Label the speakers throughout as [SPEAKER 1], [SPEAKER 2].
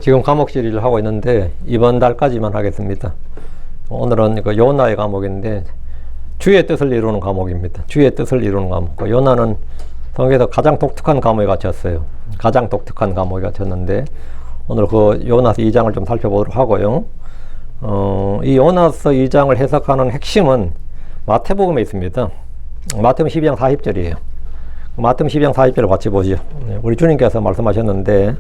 [SPEAKER 1] 지금 과목 시리즈를 하고 있는데 이번 달까지만 하겠습니다. 오늘은 그 요나의 과목인데 주의 뜻을 이루는 과목입니다. 주의 뜻을 이루는 과목. 요나는 성경에서 가장 독특한 과목에 갇혔어요. 가장 독특한 과목에 갇혔는데 오늘 그 요나서 2장을 좀 살펴보도록 하고요. 이 요나서 2장을 해석하는 핵심은 마태복음에 있습니다. 마태복음 12장 40절이에요. 마태복음 12장 40절을 같이 보죠. 우리 주님께서 말씀하셨는데,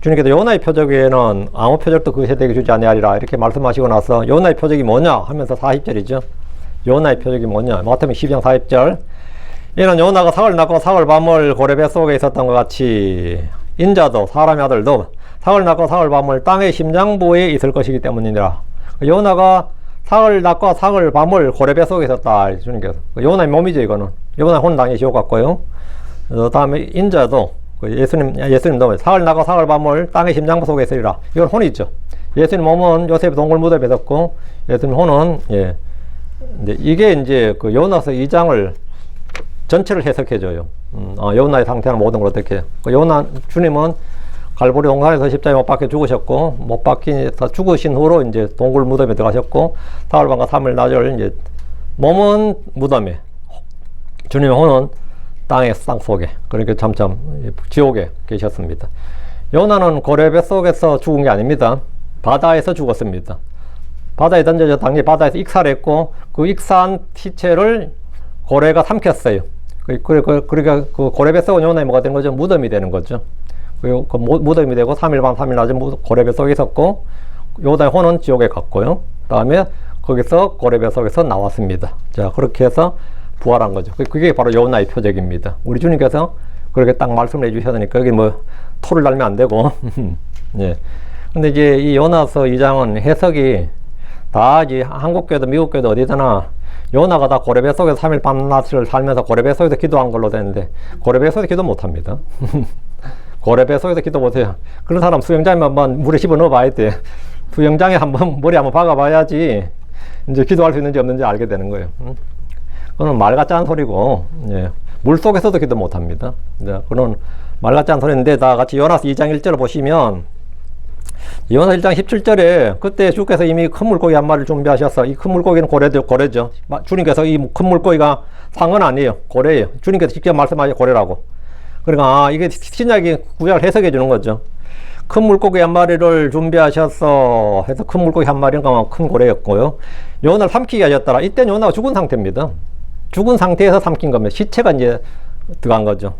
[SPEAKER 1] 주님께서 요나의 표적에는 아무 표적도 그 세대에게 주지 아니하리라 이렇게 말씀하시고 나서 요나의 표적이 뭐냐 하면서 40절이죠. 요나의 표적이 뭐냐. 마태복음 12장 40절. 이는 요나가 사흘 낮고 사흘 밤을 고래 뱃속에 있었던 것 같이 인자도 사람의 아들도 사흘 낮고 사흘 밤을 땅의 심장부에 있을 것이기 때문이니라. 요나가 사흘 낮과 사흘 밤을 고래 뱃속에 있었다. 주님께서. 요나의 몸이죠, 이거는. 요나의 혼 당연히 지옥 같고요. 그 다음에 인자도 예수님도 사흘 낮과 사흘 밤을 땅의 심장부 속에 있으리라. 이건 혼이죠. 예수님 몸은 요셉의 동굴 무덤에 있었고, 예수님 혼은, 이게 이제 그 요나서 2장을 전체를 해석해줘요. 요나의 상태는 모든 걸 어떻게. 요나, 주님은 갈보리 홍산에서 십자가에 못 박혀 죽으셨고, 못 박혀서 죽으신 후로 이제 동굴 무덤에 들어가셨고, 사흘 밤과 3일 낮을 이제 몸은 무덤에, 주님의 혼은 땅 속에, 그러니까 참참 지옥에 계셨습니다. 요나는 고래 뱃속에서 죽은 게 아닙니다. 바다에서 죽었습니다. 바다에 던져져 당연히 바다에서 익사했고 그 익사한 시체를 고래가 삼켰어요. 그러니까 그 고래 뱃속은 요나의 뭐가 되는 거죠? 무덤이 되는 거죠. 그리고 그 무덤이 되고 3일 밤 3일 낮에 고래 뱃속에 있었고 요나의 혼은 지옥에 갔고요. 다음에 거기서 고래 뱃속에서 나왔습니다. 자, 그렇게 해서 부활한 거죠. 그게 바로 요나의 표적입니다. 우리 주님께서 그렇게 딱 말씀을 해주셨으니까 여기 뭐 토를 달면 안 되고 예. 근데 이제 이 요나서 2장은 해석이 다 이제 한국교회도 미국교회도 어디서나 요나가 다 고래 뱃속에서 3일 밤낮을 살면서 고래 뱃속에서 기도한 걸로 되는데 고래 뱃속에서 기도 못합니다. 고래 뱃속에서 기도 못해요. 그런 사람 수영장에 한번 물에 집어넣어 봐야 돼. 수영장에 한번 머리 한번 박아 봐야지 이제 기도할 수 있는지 없는지 알게 되는 거예요. 그건 말 같지 않은 소리고, 물 속에서도 기도 못 합니다. 그건 말 같지 않은 소리인데, 다 같이 요나서 2장 1절을 보시면, 요나서 1장 17절에 그때 주께서 이미 큰 물고기 한 마리를 준비하셔서, 이 큰 물고기는 고래죠. 주님께서 이 큰 물고기가 상은 아니에요. 고래예요. 주님께서 직접 말씀하신 고래라고. 그러니까, 이게 신약이 구약을 해석해 주는 거죠. 큰 물고기 한 마리를 준비하셔서 해서 큰 물고기 한 마리가 큰 고래였고요. 요나를 삼키게 하셨더라. 이때 요나가 죽은 상태입니다. 죽은 상태에서 삼킨 겁니다. 시체가 이제 들어간 거죠.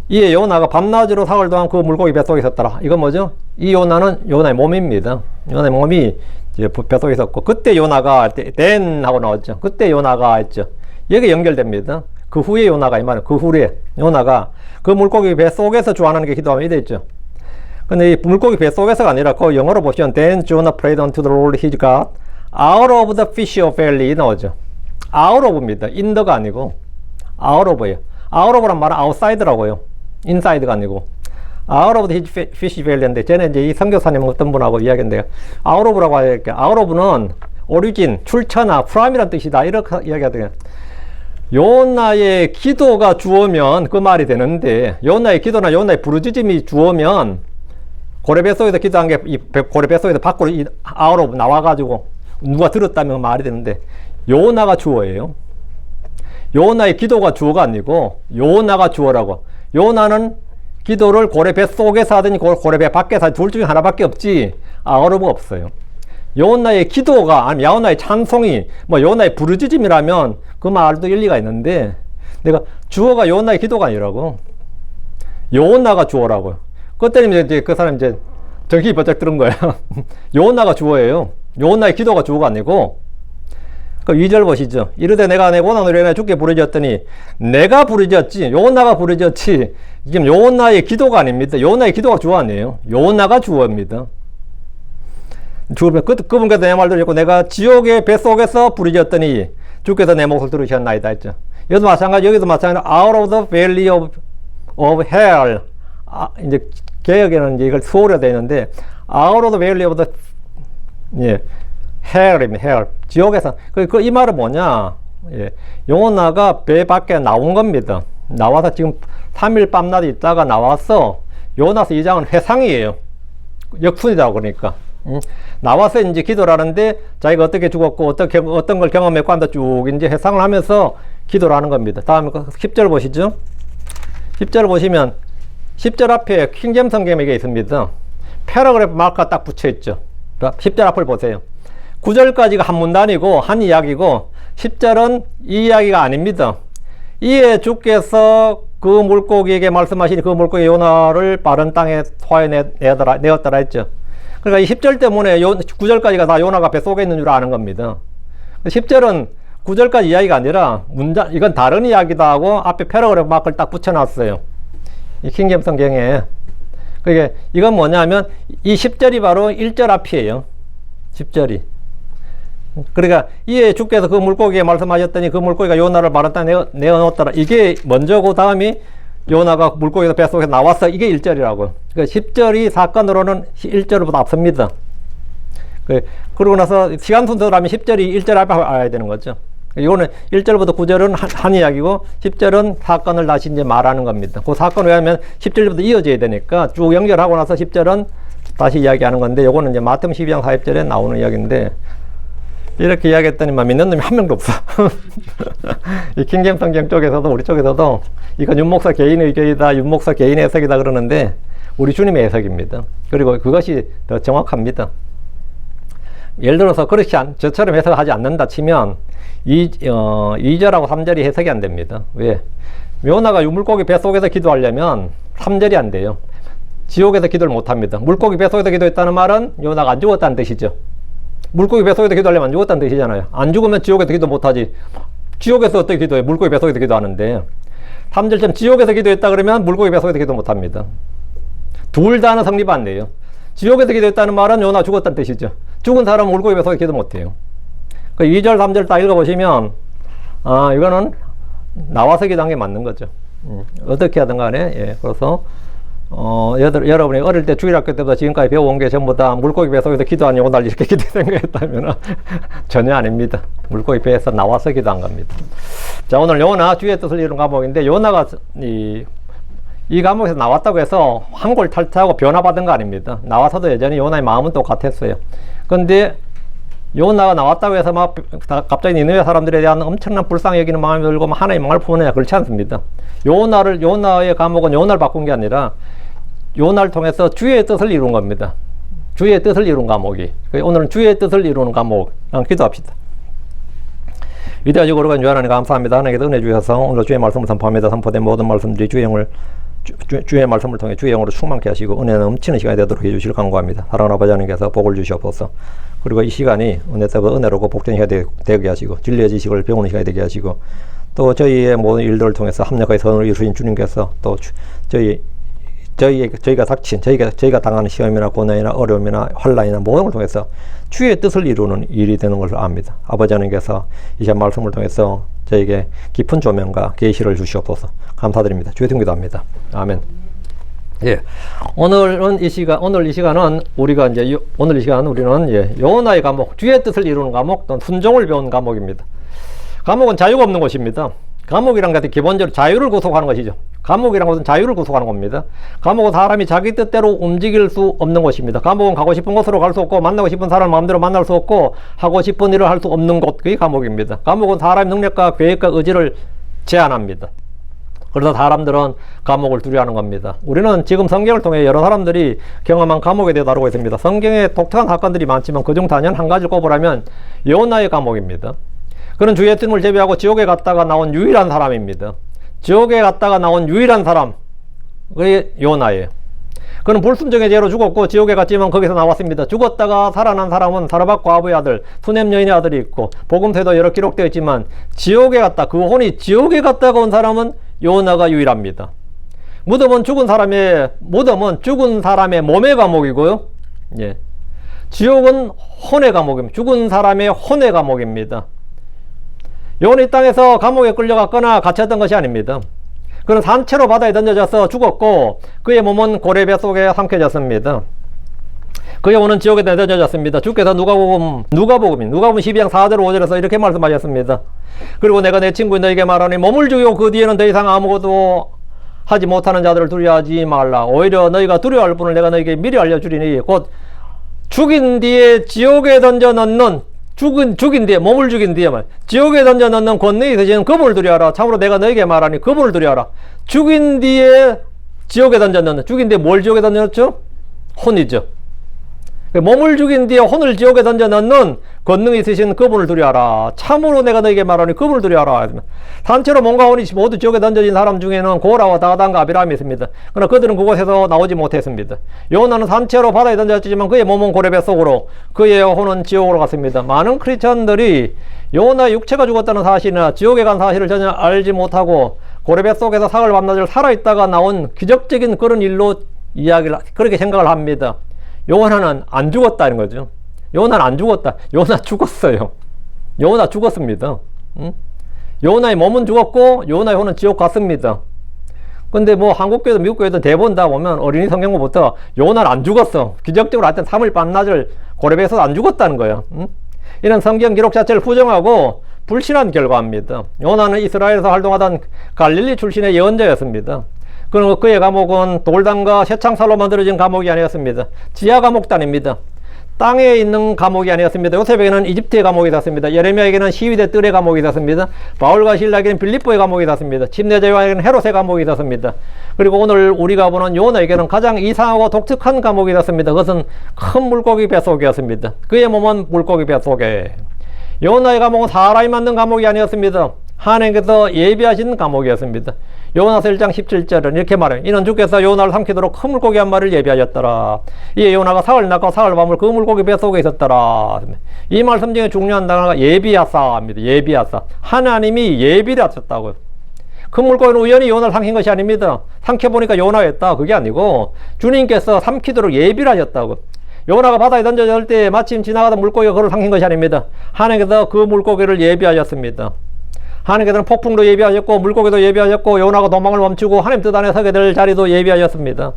[SPEAKER 1] 이에 요나가 밤낮으로 사흘 동안 그 물고기 뱃속에 있었더라. 이건 뭐죠? 이 요나는 요나의 몸입니다. 요나의 몸이 이제 뱃속에 있었고, 그때 요나가 된 하고 나왔죠. 그때 요나가 했죠. 여기 연결됩니다. 그 후에 요나가 이 말은 그 후에 요나가 그 물고기 뱃속에서 주하나는 게 기도하면 이래 있죠. 근데 이 물고기 뱃속에서가 아니라 그 영어로 보시면 Then Jonah prayed unto the Lord his God out of the fish of valley 나오죠. out of입니다. inthe가 아니고 out of예요. out of란 말은 outside라고요. inside가 아니고 out of the fish valley인데 쟤는 이제 이 선교사님 어떤 분하고 이야기했는데 out of라고 하니까 out of는 오리진, 출처나 프람이라는 뜻이다 이렇게 이야기하더라고요. 요나의 기도가 주어면 그 말이 되는데 요나의 기도나 요나의 부르짖음이 주어면 고래 뱃속에서 기도한 게 이 고래 뱃속에서 밖으로 out of 나와가지고 누가 들었다면 말이 되는데 요나가 주어예요. 요나의 기도가 주어가 아니고 요나가 주어라고. 요나는 기도를 고래 뱃속에서 하든지 고래 배 밖에서 하든지 둘 중에 하나밖에 없지 아우러가 없어요. 요나의 기도가 아니면 요나의 찬송이 뭐 요나의 부르짖음이라면 그 말도 일리가 있는데 내가 주어가 요나의 기도가 아니라고. 요나가 주어라고요. 그때는 이제 그 사람 이제 정신이 번쩍 들은 거야. 요나가 주어예요. 요나의 기도가 주어가 아니고. 그 2절 보시죠. 이르되 내가 내 고난으로 인하여 주께 부르짖었더니 내가 부르짖었지 요나가 부르짖었지 지금 요나의 기도가 아닙니다. 요나의 기도가 주어 아니에요. 요나가 주어입니다. 그분께서 내 말 들으셨고 내가 지옥의 뱃속에서 부르짖었더니 주께서 내 목소리를 들으셨나이다 했죠. 여기도 마찬가지로 out of the valley of hell 이제 개혁에는 이제 이걸 수호로 되어 있는데 out of the valley of the hell입니다. hell. 지옥에서 이 말은 뭐냐? 요나가 배 밖에 나온 겁니다. 나와서 지금 3일 밤낮 있다가 나와서 요나서 2장은 회상이에요. 역순이다 그러니까. 나와서 이제 기도를 하는데 자기가 어떻게 죽었고 어떤 걸 경험했고 한다 쭉 이제 해상을 하면서 기도를 하는 겁니다. 다음에 10절 보시죠. 10절 보시면 10절 앞에 킹잼 성경에 있습니다. 패러그래프 마크가 딱 붙여 있죠. 10절 앞을 보세요. 9절까지가 한 문단이고 한 이야기고 10절은 이 이야기가 아닙니다. 이에 주께서 그 물고기에게 말씀하시니 그 물고기 요나를 마른 땅에 토하여 내었더라 했죠. 그러니까 이 10절 때문에 9절까지가 다 요나가 뱃속에 있는 줄 아는 겁니다. 10절은 9절까지 이야기가 아니라 이건 다른 이야기다 하고 앞에 패러그래프 마크를 딱 붙여놨어요. 이 킹잼 성경에. 그게 이건 뭐냐면 이 10절이 바로 1절 앞이에요. 10절이. 그러니까 이에 주께서 그 물고기에 말씀하셨더니 그 물고기가 요나를 마른 땅에 내어놓았더라. 이게 먼저고 다음이 요나가 물고기 뱃속에서 나왔어. 이게 1절이라고. 그러니까 10절이 사건으로는 1절보다 앞섭니다. 그러고 나서 시간 순서로 하면 10절이 1절 앞에 와야 되는 거죠. 이거는 1절부터 9절은 한 이야기고 10절은 사건을 다시 이제 말하는 겁니다. 그 사건을 왜냐하면 10절부터 이어져야 되니까 쭉 연결하고 나서 10절은 다시 이야기하는 건데 요거는 이제 마태복음 12장 40절에 나오는 이야기인데 이렇게 이야기했더니만 믿는 놈이 한 명도 없어. 이 킹잼 성경 쪽에서도 우리 쪽에서도 이건 윤목사 개인의 의견이다, 윤목사 개인의 해석이다 그러는데 우리 주님의 해석입니다. 그리고 그것이 더 정확합니다. 예를 들어서 그렇지 저처럼 해석하지 않는다 치면 2절하고 3절이 해석이 안 됩니다. 왜? 요나가 물고기 뱃속에서 기도하려면 3절이 안 돼요. 지옥에서 기도를 못 합니다. 물고기 뱃속에서 기도했다는 말은 요나가 안 죽었다는 뜻이죠. 물고기 뱃속에서 기도하려면 안 죽었다는 뜻이잖아요. 안 죽으면 지옥에서 기도 못하지. 지옥에서 어떻게 기도해? 물고기 뱃속에서 기도하는데 3절처럼 지옥에서 기도했다 그러면 물고기 뱃속에서 기도 못합니다. 둘 다는 성립 안 돼요. 지옥에서 기도했다는 말은 요나 죽었다는 뜻이죠. 죽은 사람은 물고기 뱃속에서 기도 못해요. 2절 3절 딱 읽어보시면 이거는 나와서 기도한 게 맞는 거죠. 어떻게 하든 간에. 예, 그래서 여러분이 어릴 때 주일학교 때부터 지금까지 배워온 게 전부 다 물고기 뱃속에서 기도한 요날 이렇게 기도 생각했다면 전혀 아닙니다. 물고기 배에서 나와서 기도한 겁니다. 자, 오늘 요나 주의 뜻을 이룬 과목인데 요나가 이 과목에서 나왔다고 해서 황골 탈퇴하고 변화받은 거 아닙니다. 나와서도 여전히 요나의 마음은 똑같았어요. 근데 요나가 나왔다고 해서 막 갑자기 니느웨 사람들에 대한 엄청난 불쌍히 여기는 마음이 들고 하나의 망을 품느냐 그렇지 않습니다. 요나의 과목은 요나를 바꾼 게 아니라 요나를 통해서 주의 뜻을 이룬 겁니다. 주의 뜻을 이룬 과목이. 오늘은 주의 뜻을 이루는 과목. 기도합시다. 위대하시고 거룩한 주 하나님 감사합니다. 하나님께서 은혜 주셔서 오늘 주의 말씀을 선포합니다. 선포된 모든 말씀들이 주의 말씀을 통해 주의 영으로 충만케 하시고 은혜 넘치는 시간이 되도록 해주시길 간구합니다. 사랑하는 아버지 하나님께서 복을 주시옵소서. 그리고 이 시간이 은혜 때보다 은혜로고 복전이 되게 하시고 진리의 지식을 배우는 시간이 되게 하시고 또 저희의 모든 일들을 통해서 합력하여 선을 이루신 주님께서 또 저희가 닥친 저희가 당하는 시험이나 고난이나 어려움이나 환난이나 모든 걸 통해서 주의 뜻을 이루는 일이 되는 것을 압니다. 아버지 하나님께서 이 시간 말씀을 통해서 저에게 깊은 조명과 계시를 주시옵소서. 감사드립니다. 주의 등기도 합니다. 아멘. 예. 오늘 이 시간은 우리는 요나의 과목, 주의 뜻을 이루는 과목 또는 순종을 배우는 과목입니다. 과목은 자유가 없는 것입니다. 과목이란 것은 기본적으로 자유를 구속하는 것이죠. 과목이란 것은 자유를 구속하는 겁니다. 과목은 사람이 자기 뜻대로 움직일 수 없는 것입니다. 과목은 가고 싶은 곳으로 갈 수 없고 만나고 싶은 사람을 마음대로 만날 수 없고 하고 싶은 일을 할 수 없는 것, 그게 과목입니다. 과목은 사람의 능력과 계획과 의지를 제한합니다. 그래서 사람들은 과목을 두려워하는 겁니다. 우리는 지금 성경을 통해 여러 사람들이 경험한 과목에 대해 다루고 있습니다. 성경에 독특한 사건들이 많지만 그중 단연 한 가지를 꼽으라면 요나의 과목입니다. 그는 주의 뜻을 제비하고 지옥에 갔다가 나온 유일한 사람입니다. 지옥에 갔다가 나온 유일한 사람, 그게 요나예요. 그는 불순종의 죄로 죽었고 지옥에 갔지만 거기서 나왔습니다. 죽었다가 살아난 사람은 사르밧 과부의 아들, 수넴 여인의 아들이 있고 복음서에도 여러 기록되어 있지만 지옥에 갔다, 그 혼이 지옥에 갔다가 온 사람은 요나가 유일합니다. 무덤은 죽은 사람의 몸의 과목이고요. 예. 지옥은 혼의 과목입니다. 죽은 사람의 혼의 과목입니다. 요나 이 땅에서 감옥에 끌려갔거나 갇혔던 것이 아닙니다. 그는 산채로 바다에 던져져서 죽었고 그의 몸은 고래 뱃속에 삼켜졌습니다. 그의 혼은 지옥에 던져졌습니다. 주께서 누가복음 12장 4절 5절에서 이렇게 말씀하셨습니다. 그리고 내가 내 친구 너에게 말하니 몸을 죽이고 그 뒤에는 더 이상 아무것도 하지 못하는 자들을 두려워하지 말라. 오히려 너희가 두려워할 분을 내가 너희에게 미리 알려주리니 곧 죽인 뒤에 지옥에 던져 넣는 죽인 뒤에 몸을 죽인 뒤에 말 지옥에 던져 넣는 권능이 있으신 그분을 두려워하라. 참으로 내가 너에게 말하니 그분을 두려워하라. 죽인 뒤에 지옥에 던져 넣는 죽인 뒤에 뭘 지옥에 던져 넣었죠? 혼이죠. 몸을 죽인 뒤에 혼을 지옥에 던져 넣는 권능이 있으신 그분을 두려워하라. 참으로 내가 너에게 말하니 그분을 두려워하라. 산채로 몸과 혼이 모두 지옥에 던져진 사람 중에는 고라와 다단과 아비람이 있습니다. 그러나 그들은 그곳에서 나오지 못했습니다. 요나는 산채로 바다에 던졌지만 그의 몸은 고래배 속으로 그의 혼은 지옥으로 갔습니다. 많은 크리스천들이 요나의 육체가 죽었다는 사실이나 지옥에 간 사실을 전혀 알지 못하고 고래배 속에서 사흘 밤낮을 살아있다가 나온 기적적인 그런 일로 이야기를 그렇게 생각을 합니다. 요나는 안 죽었다는 거죠. 요나는 안 죽었다. 요나 죽었어요. 요나 죽었습니다. 응? 요나의 몸은 죽었고 요나의 혼은 지옥 갔습니다. 근데 뭐 한국교회도 미국교회도 대부분 다 보면 어린이 성경부터 요나는 안 죽었어. 기적적으로 하여튼 3일 밤낮을 고래배에서 안 죽었다는 거예요. 응? 이런 성경 기록 자체를 부정하고 불신한 결과입니다. 요나는 이스라엘에서 활동하던 갈릴리 출신의 예언자였습니다. 그의 감옥은 돌담과 쇠창살로 만들어진 감옥이 아니었습니다. 지하 감옥단입니다. 땅에 있는 감옥이 아니었습니다. 요셉에게는 이집트의 감옥이 닿습니다. 예레미야에게는 시위대 뜰의 감옥이 닿습니다. 바울과 실라에게는 빌립보의 감옥이 닿습니다. 침례자 요한에게는 헤롯의 감옥이 닿습니다. 그리고 오늘 우리가 보는 요나에게는 가장 이상하고 독특한 감옥이 닿습니다. 그것은 큰 물고기 뱃속이었습니다. 그의 몸은 물고기 뱃속에. 요나의 감옥은 사람이 만든 감옥이 아니었습니다. 하나님께서 예비하신 감옥이었습니다. 요나서 1장 17절은 이렇게 말해요. 이는 주께서 요나를 삼키도록 큰 물고기 한 마리를 예비하셨더라. 이에 요나가 사흘 낮과 사흘 밤을 그 물고기 뱃속에 있었더라. 이 말씀 중에 중요한 단어가 예비하사입니다. 예비하사. 하나님이 예비를 하셨다고요. 큰 물고기는 우연히 요나를 삼킨 것이 아닙니다. 삼켜보니까 요나였다. 그게 아니고 주님께서 삼키도록 예비를 하셨다고. 요나가 바다에 던져질 때 마침 지나가던 물고기가 그를 삼킨 것이 아닙니다. 하나님께서 그 물고기를 예비하셨습니다. 하나님께서는 폭풍도 예비하셨고 물고기도 예비하셨고 요나가 도망을 멈추고 하나님 뜻 안에 서게 될 자리도 예비하셨습니다.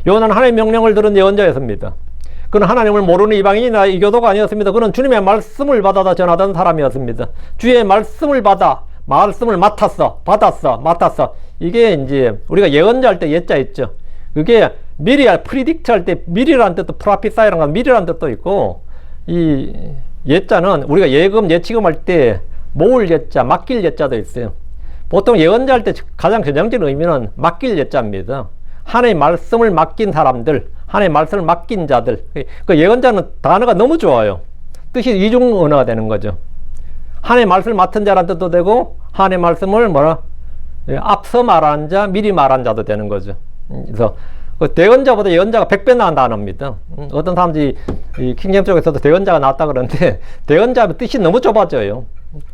[SPEAKER 1] 요나는 하나님 명령을 들은 예언자였습니다. 그는 하나님을 모르는 이방인이나 이교도가 아니었습니다. 그는 주님의 말씀을 받아다 전하던 사람이었습니다. 주의 말씀을 받아 말씀을 맡았어. 이게 이제 우리가 예언자 할 때 예자 있죠. 그게 미리 프리딕트 할 때 미리라는 뜻도 프라피사이라는 건 미리라는 뜻도 있고 이 예자는 우리가 예치금 할 때 모을 예자, 맡길 예자도 있어요. 보통 예언자 할 때 가장 전형적인 의미는 맡길 예자입니다. 하나님의 말씀을 맡긴 사람들, 하나님의 말씀을 맡긴 자들. 그 예언자는 단어가 너무 좋아요. 뜻이 이중 언어가 되는 거죠. 하나님의 말씀을 맡은 자라는 뜻도 되고 하나님의 말씀을 앞서 말한 자, 미리 말한 자도 되는 거죠. 그래서 그 대언자보다 예언자가 100배 나은 단어입니다. 어떤 사람들이 이 킹제임 쪽에서도 대언자가 낫다 그러는데 대언자의 뜻이 너무 좁아져요.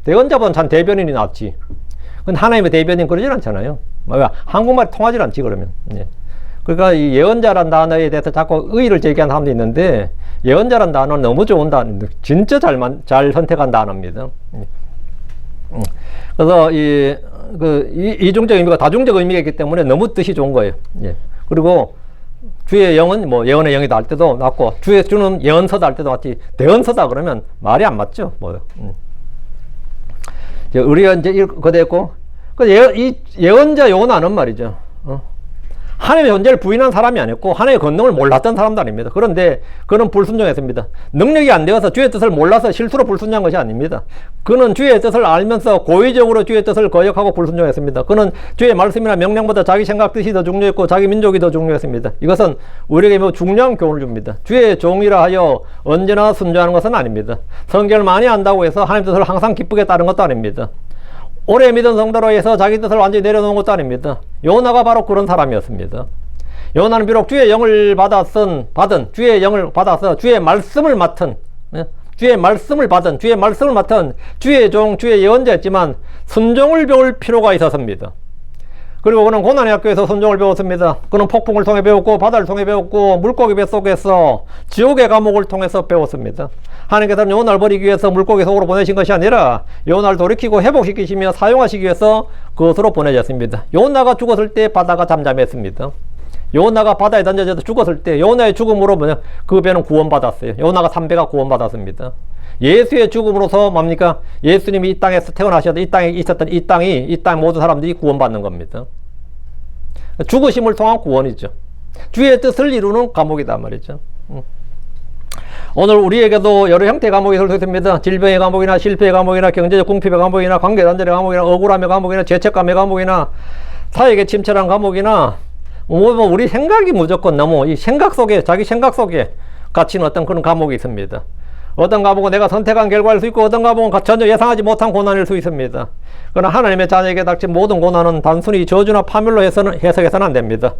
[SPEAKER 1] 대언자보다는 참 대변인이 낫지. 근데 하나님의 대변인 그러진 않잖아요. 한국말이 통하지 않지 그러면. 예. 그러니까 이 예언자란 단어에 대해서 자꾸 의의를 제기하는 사람도 있는데 예언자란 단어는 너무 좋은 단어, 진짜 잘 선택한 단어입니다. 그래서 이중적 의미가 다중적 의미가 있기 때문에 너무 뜻이 좋은 거예요. 예. 그리고 주의 영은 뭐 예언의 영이다 할 때도 맞고 주는 예언서다 할 때도 맞지 대언서다 그러면 말이 안 맞죠. 우리가 이제 이거 됐고 이 예언자 요나는 말이죠. 하나님의 존재를 부인한 사람이 아니었고 하나님의 권능을 몰랐던 사람도 아닙니다. 그런데 그는 불순종했습니다. 능력이 안 되어서 주의 뜻을 몰라서 실수로 불순종한 것이 아닙니다. 그는 주의 뜻을 알면서 고의적으로 주의 뜻을 거역하고 불순종했습니다. 그는 주의 말씀이나 명령보다 자기 생각 뜻이 더 중요했고 자기 민족이 더 중요했습니다. 이것은 우리에게 매우 중요한 교훈을 줍니다. 주의 종이라 하여 언제나 순종하는 것은 아닙니다. 성경을 많이 안다고 해서 하나님 뜻을 항상 기쁘게 따른 것도 아닙니다. 오래 믿은 성도로 해서 자기 뜻을 완전히 내려놓은 것도 아닙니다. 요나가 바로 그런 사람이었습니다. 요나는 비록 주의 영을 받은 주의 영을 받아서 주의 말씀을 맡은 주의 말씀을 맡은 주의 종, 주의 예언자였지만 순종을 배울 필요가 있었습니다. 그리고 그는 고난의 학교에서 순종을 배웠습니다. 그는 폭풍을 통해 배웠고 바다를 통해 배웠고 물고기 뱃속에서 지옥의 감옥을 통해서 배웠습니다. 하나님께서는 요나를 버리기 위해서 물고기 속으로 보내신 것이 아니라 요나를 돌이키고 회복시키시며 사용하시기 위해서 그것으로 보내셨습니다. 요나가 죽었을 때 바다가 잠잠했습니다. 요나가 바다에 던져져서 죽었을 때 요나의 죽음으로 그 배는 구원받았어요. 요나가 3배가 구원받았습니다. 예수의 죽음으로서 뭡니까? 예수님이 이 땅에서 태어나셔도 이 땅에 있었던 이 땅 모든 사람들이 구원받는 겁니다. 죽으심을 통한 구원이죠. 주의 뜻을 이루는 감옥이다 말이죠. 오늘 우리에게도 여러 형태의 감옥이 있을 수 있습니다. 질병의 감옥이나 실패의 감옥이나 경제적 궁핍의 감옥이나 관계단절의 감옥이나 억울함의 감옥이나 죄책감의 감옥이나 사회계 침체란 감옥이나 우리 생각이 무조건 너무 이 생각 속에 자기 생각 속에 갇힌 어떤 그런 감옥이 있습니다. 어떤 감옥은 내가 선택한 결과일 수 있고 어떤 감옥은 전혀 예상하지 못한 고난일 수 있습니다. 그러나 하나님의 자녀에게 닥친 모든 고난은 단순히 저주나 파멸로 해석해서는 안 됩니다.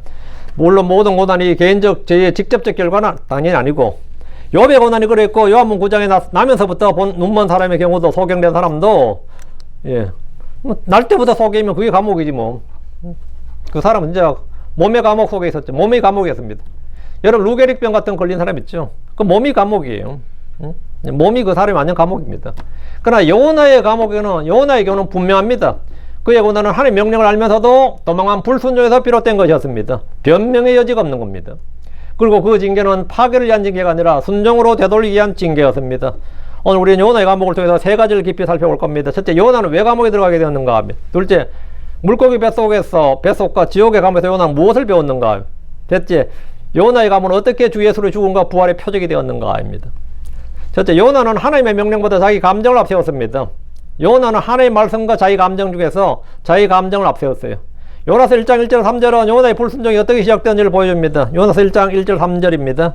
[SPEAKER 1] 물론 모든 고난이 개인적 죄의 직접적 결과는 당연히 아니고 욥의 고난이 그랬고 요한복음 9장에 나면서부터 본 눈먼 사람의 경우도 소경된 사람도 날 때부터 소경이면 그게 감옥이지 뭐. 그 사람은 진짜 몸의 감옥 속에 있었죠. 몸의 감옥이었습니다. 여러분 루게릭병 같은 거 걸린 사람 있죠. 그 몸이 감옥이에요. 몸이 그 사람이 완전 감옥입니다. 그러나 요나의 감옥에는 요나의 경우는 분명합니다. 그의 고난은 하나님의 명령을 알면서도 도망한 불순종에서 비롯된 것이었습니다. 변명의 여지가 없는 겁니다. 그리고 그 징계는 파괴를 위한 징계가 아니라 순종으로 되돌리기 위한 징계였습니다. 오늘 우리는 요나의 감옥을 통해서 세 가지를 깊이 살펴볼 겁니다. 첫째, 요나는 왜 감옥에 들어가게 되었는가 하며, 둘째, 물고기 뱃속과 지옥의 감옥에서 요나는 무엇을 배웠는가, 셋째, 요나의 감옥은 어떻게 주 예수로 죽음과 부활의 표적이 되었는가 입니다. 첫째, 요나는 하나님의 명령보다 자기 감정을 앞세웠습니다. 요나는 하나님의 말씀과 자기 감정 중에서 자기 감정을 앞세웠어요. 요나서 1장 1절 3절은 요나의 불순종이 어떻게 시작되었는지를 보여줍니다. 요나서 1장 1절 3절입니다.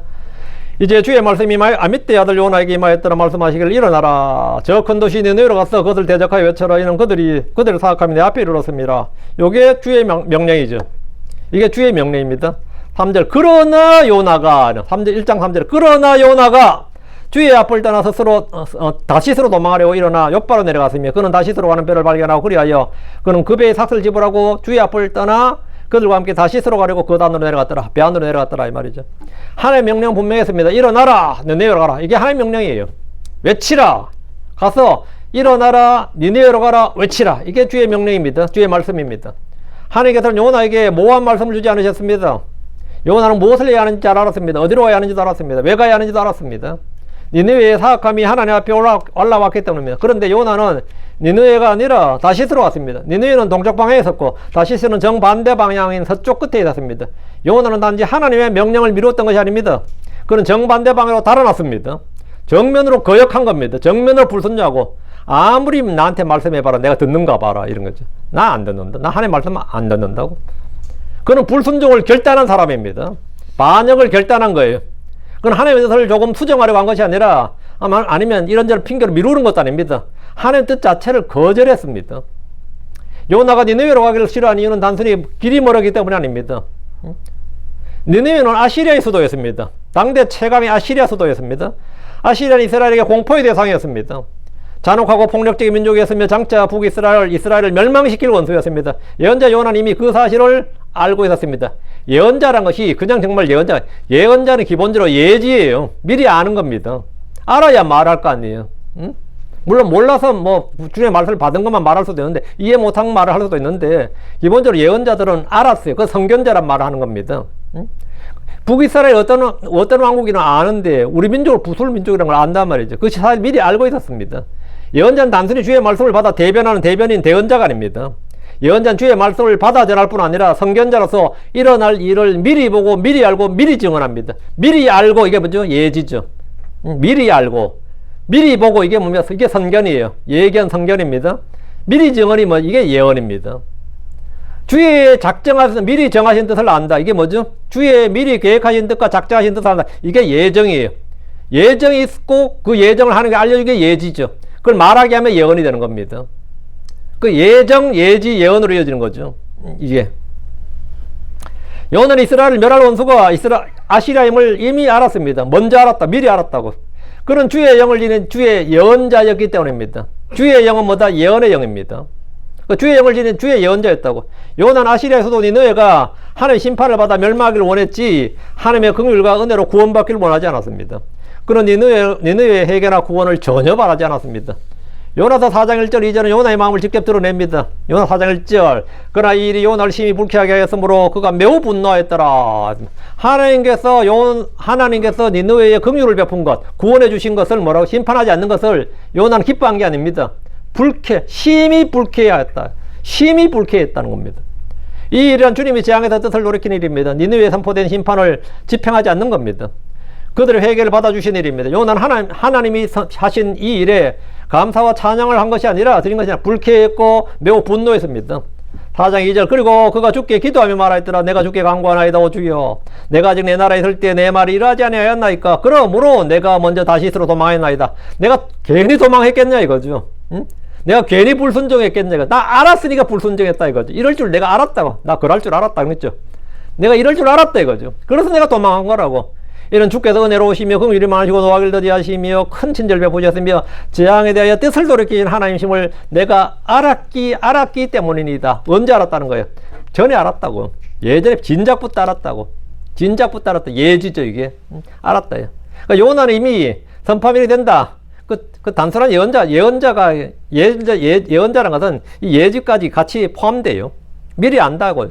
[SPEAKER 1] 이제 주의 말씀이 아미떼의 아들 요나에게 임하였더라. 말씀하시기를 일어나라. 저 큰 도시 니느웨로 가서 그것을 대적하여 외쳐라. 이는 그들을 사악하며 내 앞에 이르렀습니다. 요게 주의 명령이죠. 이게 주의 명령입니다. 3절 그러나 요나가 1장 3절 그러나 요나가 주의 앞을 떠나 스스로 다시스로 도망하려고 일어나 욥바로 내려갔으며 그는 다시스로 가는 배를 발견하고 그리하여 그는 그 배에 삭슬 지불하고 주의 앞을 떠나 그들과 함께 다시스로 가려고 그 안으로 내려갔더라. 배 안으로 내려갔더라 이 말이죠. 하나님의 명령 분명했습니다. 일어나라 니느웨로 가라. 이게 하나님의 명령이에요. 외치라. 가서 일어나라 니느웨로 가라 외치라. 이게 주의 명령입니다. 주의 말씀입니다. 하나님께서는 요나에게 모호한 말씀을 주지 않으셨습니다. 요나는 무엇을 해야 하는지 잘 알았습니다. 어디로 가야 하는지도 알았습니다. 왜 가야 하는지도 알았습니다. 니느웨의 사악함이 하나님 앞에 올라왔기 때문입니다. 그런데 요나는 니느웨가 아니라 다시스로 왔습니다. 니느웨는 동쪽 방향에 있었고 다시스는 정반대 방향인 서쪽 끝에 있었습니다. 요나는 단지 하나님의 명령을 미루었던 것이 아닙니다. 그는 정반대 방향으로 달아났습니다. 정면으로 거역한 겁니다. 정면으로 불순종하고 아무리 나한테 말씀해봐라 내가 듣는가 봐라 이런 거죠. 나 안 듣는다. 나 하나님 말씀 안 듣는다고. 그는 불순종을 결단한 사람입니다. 반역을 결단한 거예요. 그건 하나님의 뜻을 조금 수정하려고 한 것이 아니라 아니면 이런저런 핑계로 미루는 것도 아닙니다. 하나님의 뜻 자체를 거절했습니다. 요나가 니느웨로 가기를 싫어한 이유는 단순히 길이 멀었기 때문이 아닙니다. 니느웨는 아시리아의 수도였습니다. 당대 최강의 아시리아 수도였습니다. 아시리아는 이스라엘에게 공포의 대상이었습니다. 잔혹하고 폭력적인 민족이었으며 장차 북이스라엘을 멸망시킬 원수였습니다. 예언자 요나는 이미 그 사실을 알고 있었습니다. 예언자란 것이 그냥 정말 예언자는 기본적으로 예지예요. 미리 아는 겁니다. 알아야 말할 거 아니에요. 응? 물론 몰라서 뭐 주의 말씀을 받은 것만 말할 수도 있는데 이해 못한 말을 할 수도 있는데 기본적으로 예언자들은 알았어요. 그 선견자란 말을 하는 겁니다. 응? 북이스라엘 어떤 왕국이나 아는데 우리 민족을 부술 민족이라는 걸 안단 말이죠. 그것이 사실 미리 알고 있었습니다. 예언자는 단순히 주의 말씀을 받아 대변하는 대변인 대언자가 아닙니다. 예언자는 주의 말씀을 받아 전할 뿐 아니라 선견자로서 일어날 일을 미리 보고 미리 알고 미리 증언합니다. 미리 알고 이게 뭐죠? 예지죠. 미리 알고 미리 보고 이게 뭐냐? 이게 선견이에요. 예견 선견입니다. 미리 증언이 뭐 이게 예언입니다. 주의 작정하신 미리 정하신 뜻을 안다. 이게 뭐죠? 주의 미리 계획하신 뜻과 작정하신 뜻을 안다. 이게 예정이에요. 예정이 있고 그 예정을 하는 게 알려주게 예지죠. 그걸 말하게 하면 예언이 되는 겁니다. 그 예정, 예지, 예언으로 이어지는 거죠. 이게. 요나는 이스라엘을 멸할 원수가 아시리아임을 이미 알았습니다. 먼저 알았다. 미리 알았다고. 그런 주의 영을 지닌 주의 예언자였기 때문입니다. 주의 영은 뭐다? 예언의 영입니다. 그 주의 영을 지닌 주의 예언자였다고. 요나는 아시리아의 수도 니느웨가 하나님의 심판을 받아 멸망하기를 원했지 하나님의 긍휼과 은혜로 구원받기를 원하지 않았습니다. 그런 니느웨의 해결나 구원을 전혀 바라지 않았습니다. 요나서 4장 1절 2절은 요나의 마음을 직접 드러냅니다. 요나 4장 1절 그러나 이 일이 요나를 심히 불쾌하게 하였으므로 그가 매우 분노하였더라. 하나님께서 니느웨에 긍휼을 베푼 것, 구원해 주신 것을 뭐라고 심판하지 않는 것을 요나는 기뻐한 게 아닙니다. 심히 불쾌하였다. 심히 불쾌했다는 겁니다. 이 일은 주님이 재앙에서 뜻을 돌이킨 일입니다. 니느웨에 선포된 심판을 집행하지 않는 겁니다. 그들의 회개를 받아주신 일입니다. 요나는 하나님이 하신 이 일에 감사와 찬양을 한 것이 아니라 드린 것이 아니라 불쾌했고 매우 분노했습니다. 4장 2절 그리고 그가 주께 기도하며 말하였더라. 내가 주께 간구하나이다. 오 주여, 내가 아직 내 나라에 있을 때 내 말이 이러하지 아니하였나이까. 그러므로 내가 먼저 다시스로 도망하였나이다. 내가 괜히 도망했겠냐 이거죠. 응? 내가 괜히 불순종했겠냐 이거. 나 알았으니까 불순종했다 이거죠. 이럴 줄 내가 알았다고. 나 그럴 줄 알았다 그랬죠. 내가 이럴 줄 알았다 이거죠. 그래서 내가 도망한 거라고. 이런 주께서 은혜로우시며 긍휼이 많으시고 노하기를 더디하시며 큰 친절 베푸셨으며 재앙에 대하여 뜻을 돌이키신 하나님심을 내가 알았기 때문이니다. 언제 알았다는 거예요? 전에 알았다고. 예전에 진작부터 알았다고. 진작부터 알았다. 예지죠 이게. 알았다요. 그러니까 요나는 이미 선파밀이 된다. 그 단순한 예언자라는 것은 이 예지까지 같이 포함돼요. 미리 안다고.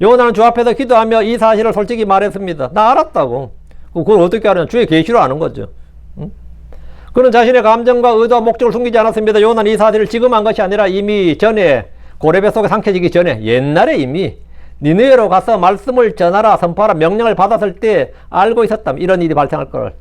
[SPEAKER 1] 요나는 주 앞에서 기도하며 이 사실을 솔직히 말했습니다. 나 알았다고. 그걸 어떻게 알았냐? 주의 계시로 아는 거죠. 응? 그는 자신의 감정과 의도와 목적을 숨기지 않았습니다. 요나는 이 사실을 지금 한 것이 아니라 이미 전에 고레배 속에 삼켜지기 전에 옛날에 이미 니느웨로 가서 말씀을 전하라 선포하라 명령을 받았을 때 알고 있었다. 이런 일이 발생할 걸.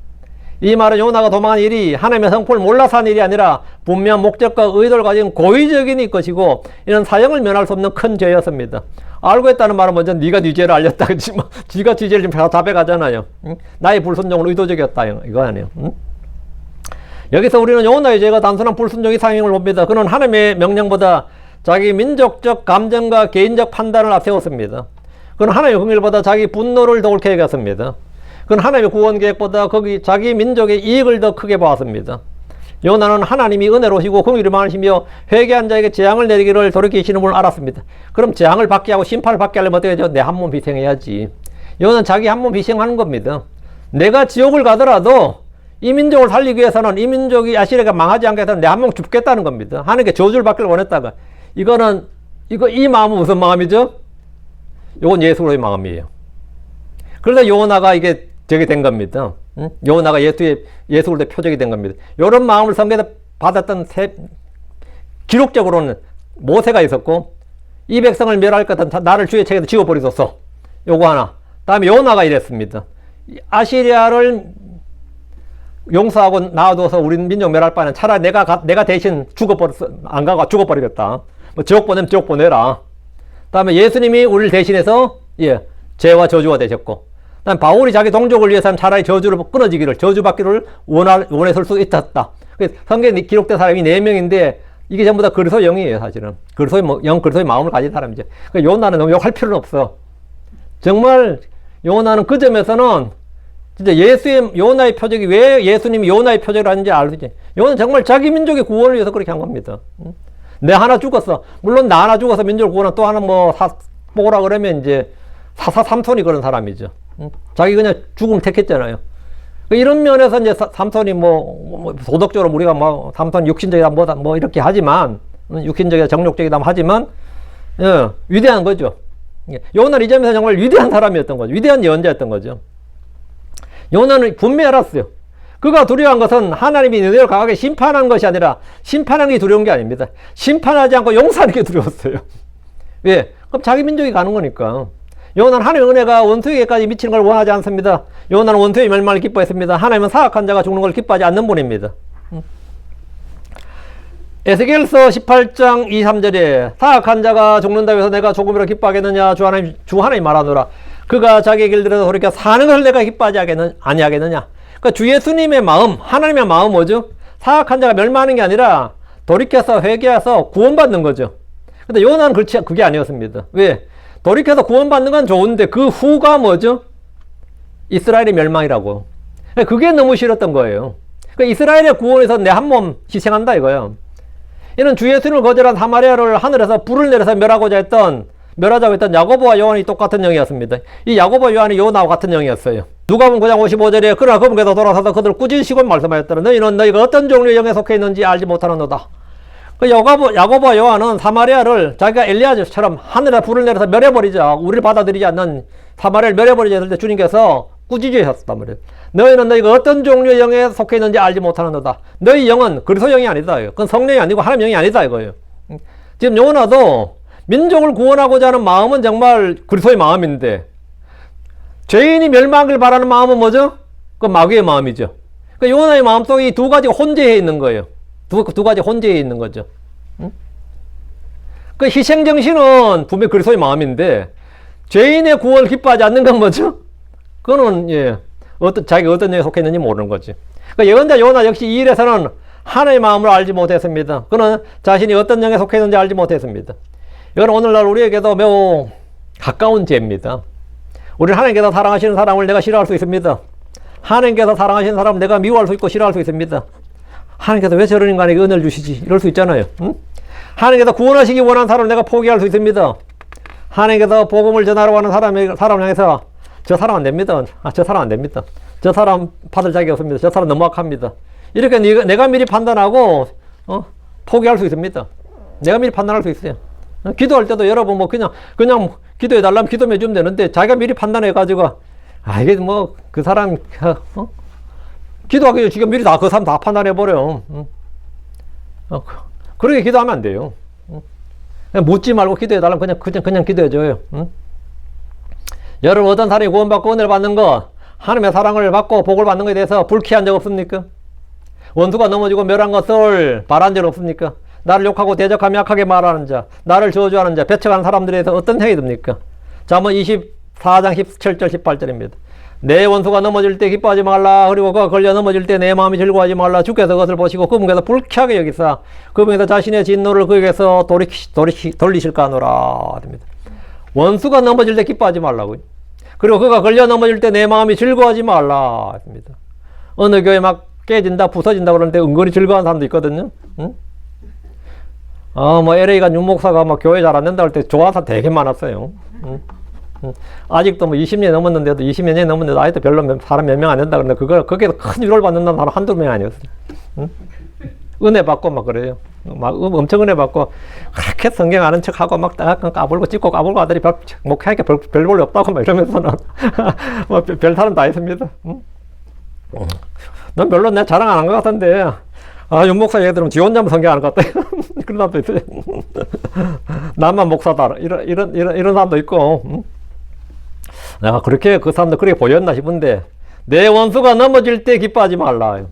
[SPEAKER 1] 이 말은 요나가 도망한 일이 하나님의 성품을 몰라서 한 일이 아니라 분명한 목적과 의도를 가진 고의적인 것이고 이런 사형을 면할 수 없는 큰 죄였습니다. 알고 있다는 말은 먼저 네가 네 죄를 알렸다 그렇지만 지가 지 죄를 지금 답해가잖아요. 응? 나의 불순종은 의도적이었다 이거 아니에요. 응? 여기서 우리는 요나의 죄가 단순한 불순종의 상행을 봅니다. 그는 하나님의 명령보다 자기 민족적 감정과 개인적 판단을 앞세웠습니다. 그는 하나님의 긍휼보다 자기 분노를 더 옳게 여겼습니다. 그건 하나님의 구원 계획보다 자기 민족의 이익을 더 크게 보았습니다. 요나는 하나님이 은혜로우시고 긍휼이 많으시며 회개한 자에게 재앙을 내리기를 돌이키시는 분을 알았습니다. 그럼 재앙을 받게 하고 심판을 받게 하려면 어떻게 하죠? 내 한 몸 희생해야지. 요나는 자기 한 몸 희생하는 겁니다. 내가 지옥을 가더라도 이 민족을 살리기 위해서는 이 민족이 아시리아가 망하지 않게 해서는 내 한 몸 죽겠다는 겁니다. 하나님께 저주를 받기를 원했다가 이 마음은 무슨 마음이죠? 이건 예수 그리스도의 마음이에요. 그래서 요나가 이게 저게 된 겁니다. 응? 요나가 예수 그리스도의 표적이 된 겁니다. 이런 마음을 성경에서 받았던 기록적으로는 모세가 있었고 이 백성을 멸할 것 같은 나를 주의 책에서 지워버리소서. 요거 하나. 다음에 요나가 이랬습니다. 아시리아를 용서하고 놔둬서 우리 민족 멸할 바에는 차라리 내가 대신 안 가고 죽어버리겠다. 뭐 지옥 보내면 지옥 보내라. 다음에 예수님이 우리를 대신해서 죄와 저주가 되셨고 다음 바울이 자기 동족을 위해서는 차라리 저주를 끊어지기를 저주받기를 원했을 수 있었다. 성경에 기록된 사람이 4명인데 이게 전부 다 그리스도의 영이에요. 사실은 그리스도의 마음을 가진 사람이죠. 그러니까 요나는 너무 욕할 필요는 없어. 정말 요나는 그 점에서는 진짜 요나의 표적이 왜 예수님이 요나의 표적을 하는지 알지. 요나는 정말 자기 민족의 구원을 위해서 그렇게 한 겁니다. 내 하나 죽었어. 물론 나 하나 죽어서 민족을 구원한 또 하나 보라 그러면 이제 삼손이 그런 사람이죠. 자기 그냥 죽음을 택했잖아요. 이런 면에서 이제 삼손이 도덕적으로 우리가 삼손 육신적이다 이렇게 하지만 육신적이다 정욕적이다 하지만 위대한 거죠. 요나는 이 점에서 정말 위대한 사람이었던 거죠. 위대한 예언자였던 거죠. 요나는 분명히 알았어요. 그가 두려워한 것은 하나님이 너희를 강하게 심판하는 것이 아니라 심판하는 게 두려운 게 아닙니다. 심판하지 않고 용서하는 게 두려웠어요. 왜? 그럼 자기 민족이 가는 거니까. 요나는 하나님의 은혜가 원수에게까지 미치는 걸 원하지 않습니다. 요나는 원수의 멸망을 기뻐했습니다. 하나님은 사악한 자가 죽는 걸 기뻐하지 않는 분입니다. 에스겔서 18장 23절에 사악한 자가 죽는다고 해서 내가 조금이라도 기뻐하겠느냐 주 하나님 말하노라. 그가 자기의 길들에서 돌이켜 사는 것을 내가 기뻐하지 아니하겠느냐. 그러니까 주 예수님의 마음, 하나님의 마음 뭐죠? 사악한 자가 멸망하는 게 아니라 돌이켜서 회개해서 구원받는 거죠. 근데 요나는 그게 아니었습니다. 왜? 돌이켜서 구원받는 건 좋은데 그 후가 뭐죠? 이스라엘의 멸망이라고. 그게 너무 싫었던 거예요. 그러니까 이스라엘의 구원에서 내 한 몸 희생한다 이거예요. 이는 주 예수님을 거절한 사마리아를 하늘에서 불을 내려서 멸하자고 했던 야고보와 요한이 똑같은 영이었습니다. 이 야고보와 요한이 요나와 같은 영이었어요. 누가복음 9장 55절에 그러나 그분께서 돌아서서 그들을 꾸짖으시고 말씀하였더라. 너희는 너희가 어떤 종류의 영에 속해 있는지 알지 못하는도다. 그 야고보와 요한은 사마리아를 자기가 엘리야처럼 하늘에 불을 내려서 멸해버리자, 우리를 받아들이지 않는 사마리아를 멸해버리자 했을 때 주님께서 꾸짖으셨단 말이에요. 너희는 너희가 어떤 종류의 영에 속해 있는지 알지 못하는도다. 너희 영은 그리스도 영이 아니다. 그건 성령이 아니고 하나님 영이 아니다 이거예요. 지금 요나도 민족을 구원하고자 하는 마음은 정말 그리스도의 마음인데, 죄인이 멸망을 바라는 마음은 뭐죠? 그 마귀의 마음이죠. 그 요나의 마음속에 이 두 가지가 혼재해 있는 거예요. 두 가지 혼재해 있는 거죠. 그 희생정신은 분명히 그리스도의 마음인데, 죄인의 구원을 기뻐하지 않는 건 뭐죠? 그거는, 예, 자기가 어떤 영에 속해 있는지 모르는 거지. 그 예언자 요나 역시 이 일에서는 하나의 마음을 알지 못했습니다. 그는 자신이 어떤 영에 속해 있는지 알지 못했습니다. 이건 오늘날 우리에게도 매우 가까운 죄입니다. 우리는 하나님께서 사랑하시는 사람을 내가 싫어할 수 있습니다. 하나님께서 사랑하시는 사람을 내가 미워할 수 있고 싫어할 수 있습니다. 하나님께서 왜 저런 인간에게 은혜를 주시지? 이럴 수 있잖아요. 응? 하나님께서 구원하시기 원하는 사람을 내가 포기할 수 있습니다. 하나님께서 복음을 전하러 하는 사람을 향해서 저 사람 안 됩니다. 저 사람 안 됩니다. 저 사람 받을 자격이 없습니다. 저 사람 너무 악합니다. 이렇게 내가 미리 판단하고 포기할 수 있습니다. 내가 미리 판단할 수 있어요. 기도할 때도 여러분 뭐 그냥 기도해 달라면 기도해 주면 되는데, 자기가 미리 판단해 가지고 이게 뭐 그 사람 기도하기 전에 지금 미리 그 사람 다 판단해 버려. 그렇게 기도하면 안 돼요. 그냥 묻지 말고 기도해 달라면 그냥 기도해 줘요. 여러분, 어떤 사람이 구원받고 은혜를 받는 거, 하나님의 사랑을 받고 복을 받는 것에 대해서 불쾌한 적 없습니까? 원수가 넘어지고 멸한 것을 바란 적 없습니까? 나를 욕하고 대적하며 악하게 말하는 자, 나를 저주하는 자, 배척하는 사람들에 대해서 어떤 행위 듭니까? 잠언 24장 17절 18절입니다. 내 원수가 넘어질 때 기뻐하지 말라. 그리고 그가 걸려 넘어질 때 내 마음이 즐거워하지 말라. 주께서 그것을 보시고 그분께서 불쾌하게 여기사 그분께서 자신의 진노를 그에게서 돌리실까 하노라. 됩니다. 원수가 넘어질 때 기뻐하지 말라고요. 그리고 그가 걸려 넘어질 때 내 마음이 즐거워하지 말라. 됩니다. 어느 교회 막 깨진다, 부서진다 그러는데 은근히 즐거워하는 사람도 있거든요. 응? 뭐 LA가 윤 목사가 막 교회 잘 안 된다 할 때 좋아하는 사람 되게 많았어요. 아직도 뭐 20년 넘었는데도, 20몇 년이 넘었는데도 아직도 별로 사람 몇 명 안 된다 그러는데, 거기에서 큰 위로를 받는다는 사람 한두 명 아니었어요. 은혜 받고 막 그래요. 막 엄청 은혜 받고, 그렇게 성경 아는 척 하고 막 까불고 찍고 까불고 아들이 목회하니까 별 볼일 없다고 막 이러면서는 뭐 별 사람 다 있습니다. 넌 별로 내 자랑 안 한 것 같은데, 윤 목사 얘기 들으면 지 혼자만 성경 아는 것 같다. 그런 사람도 있어요. 나만 목사다. 이런 사람도 있고. 내가 그렇게 그 사람도 그렇게 보였나 싶은데, 내 원수가 넘어질 때 기뻐하지 말라.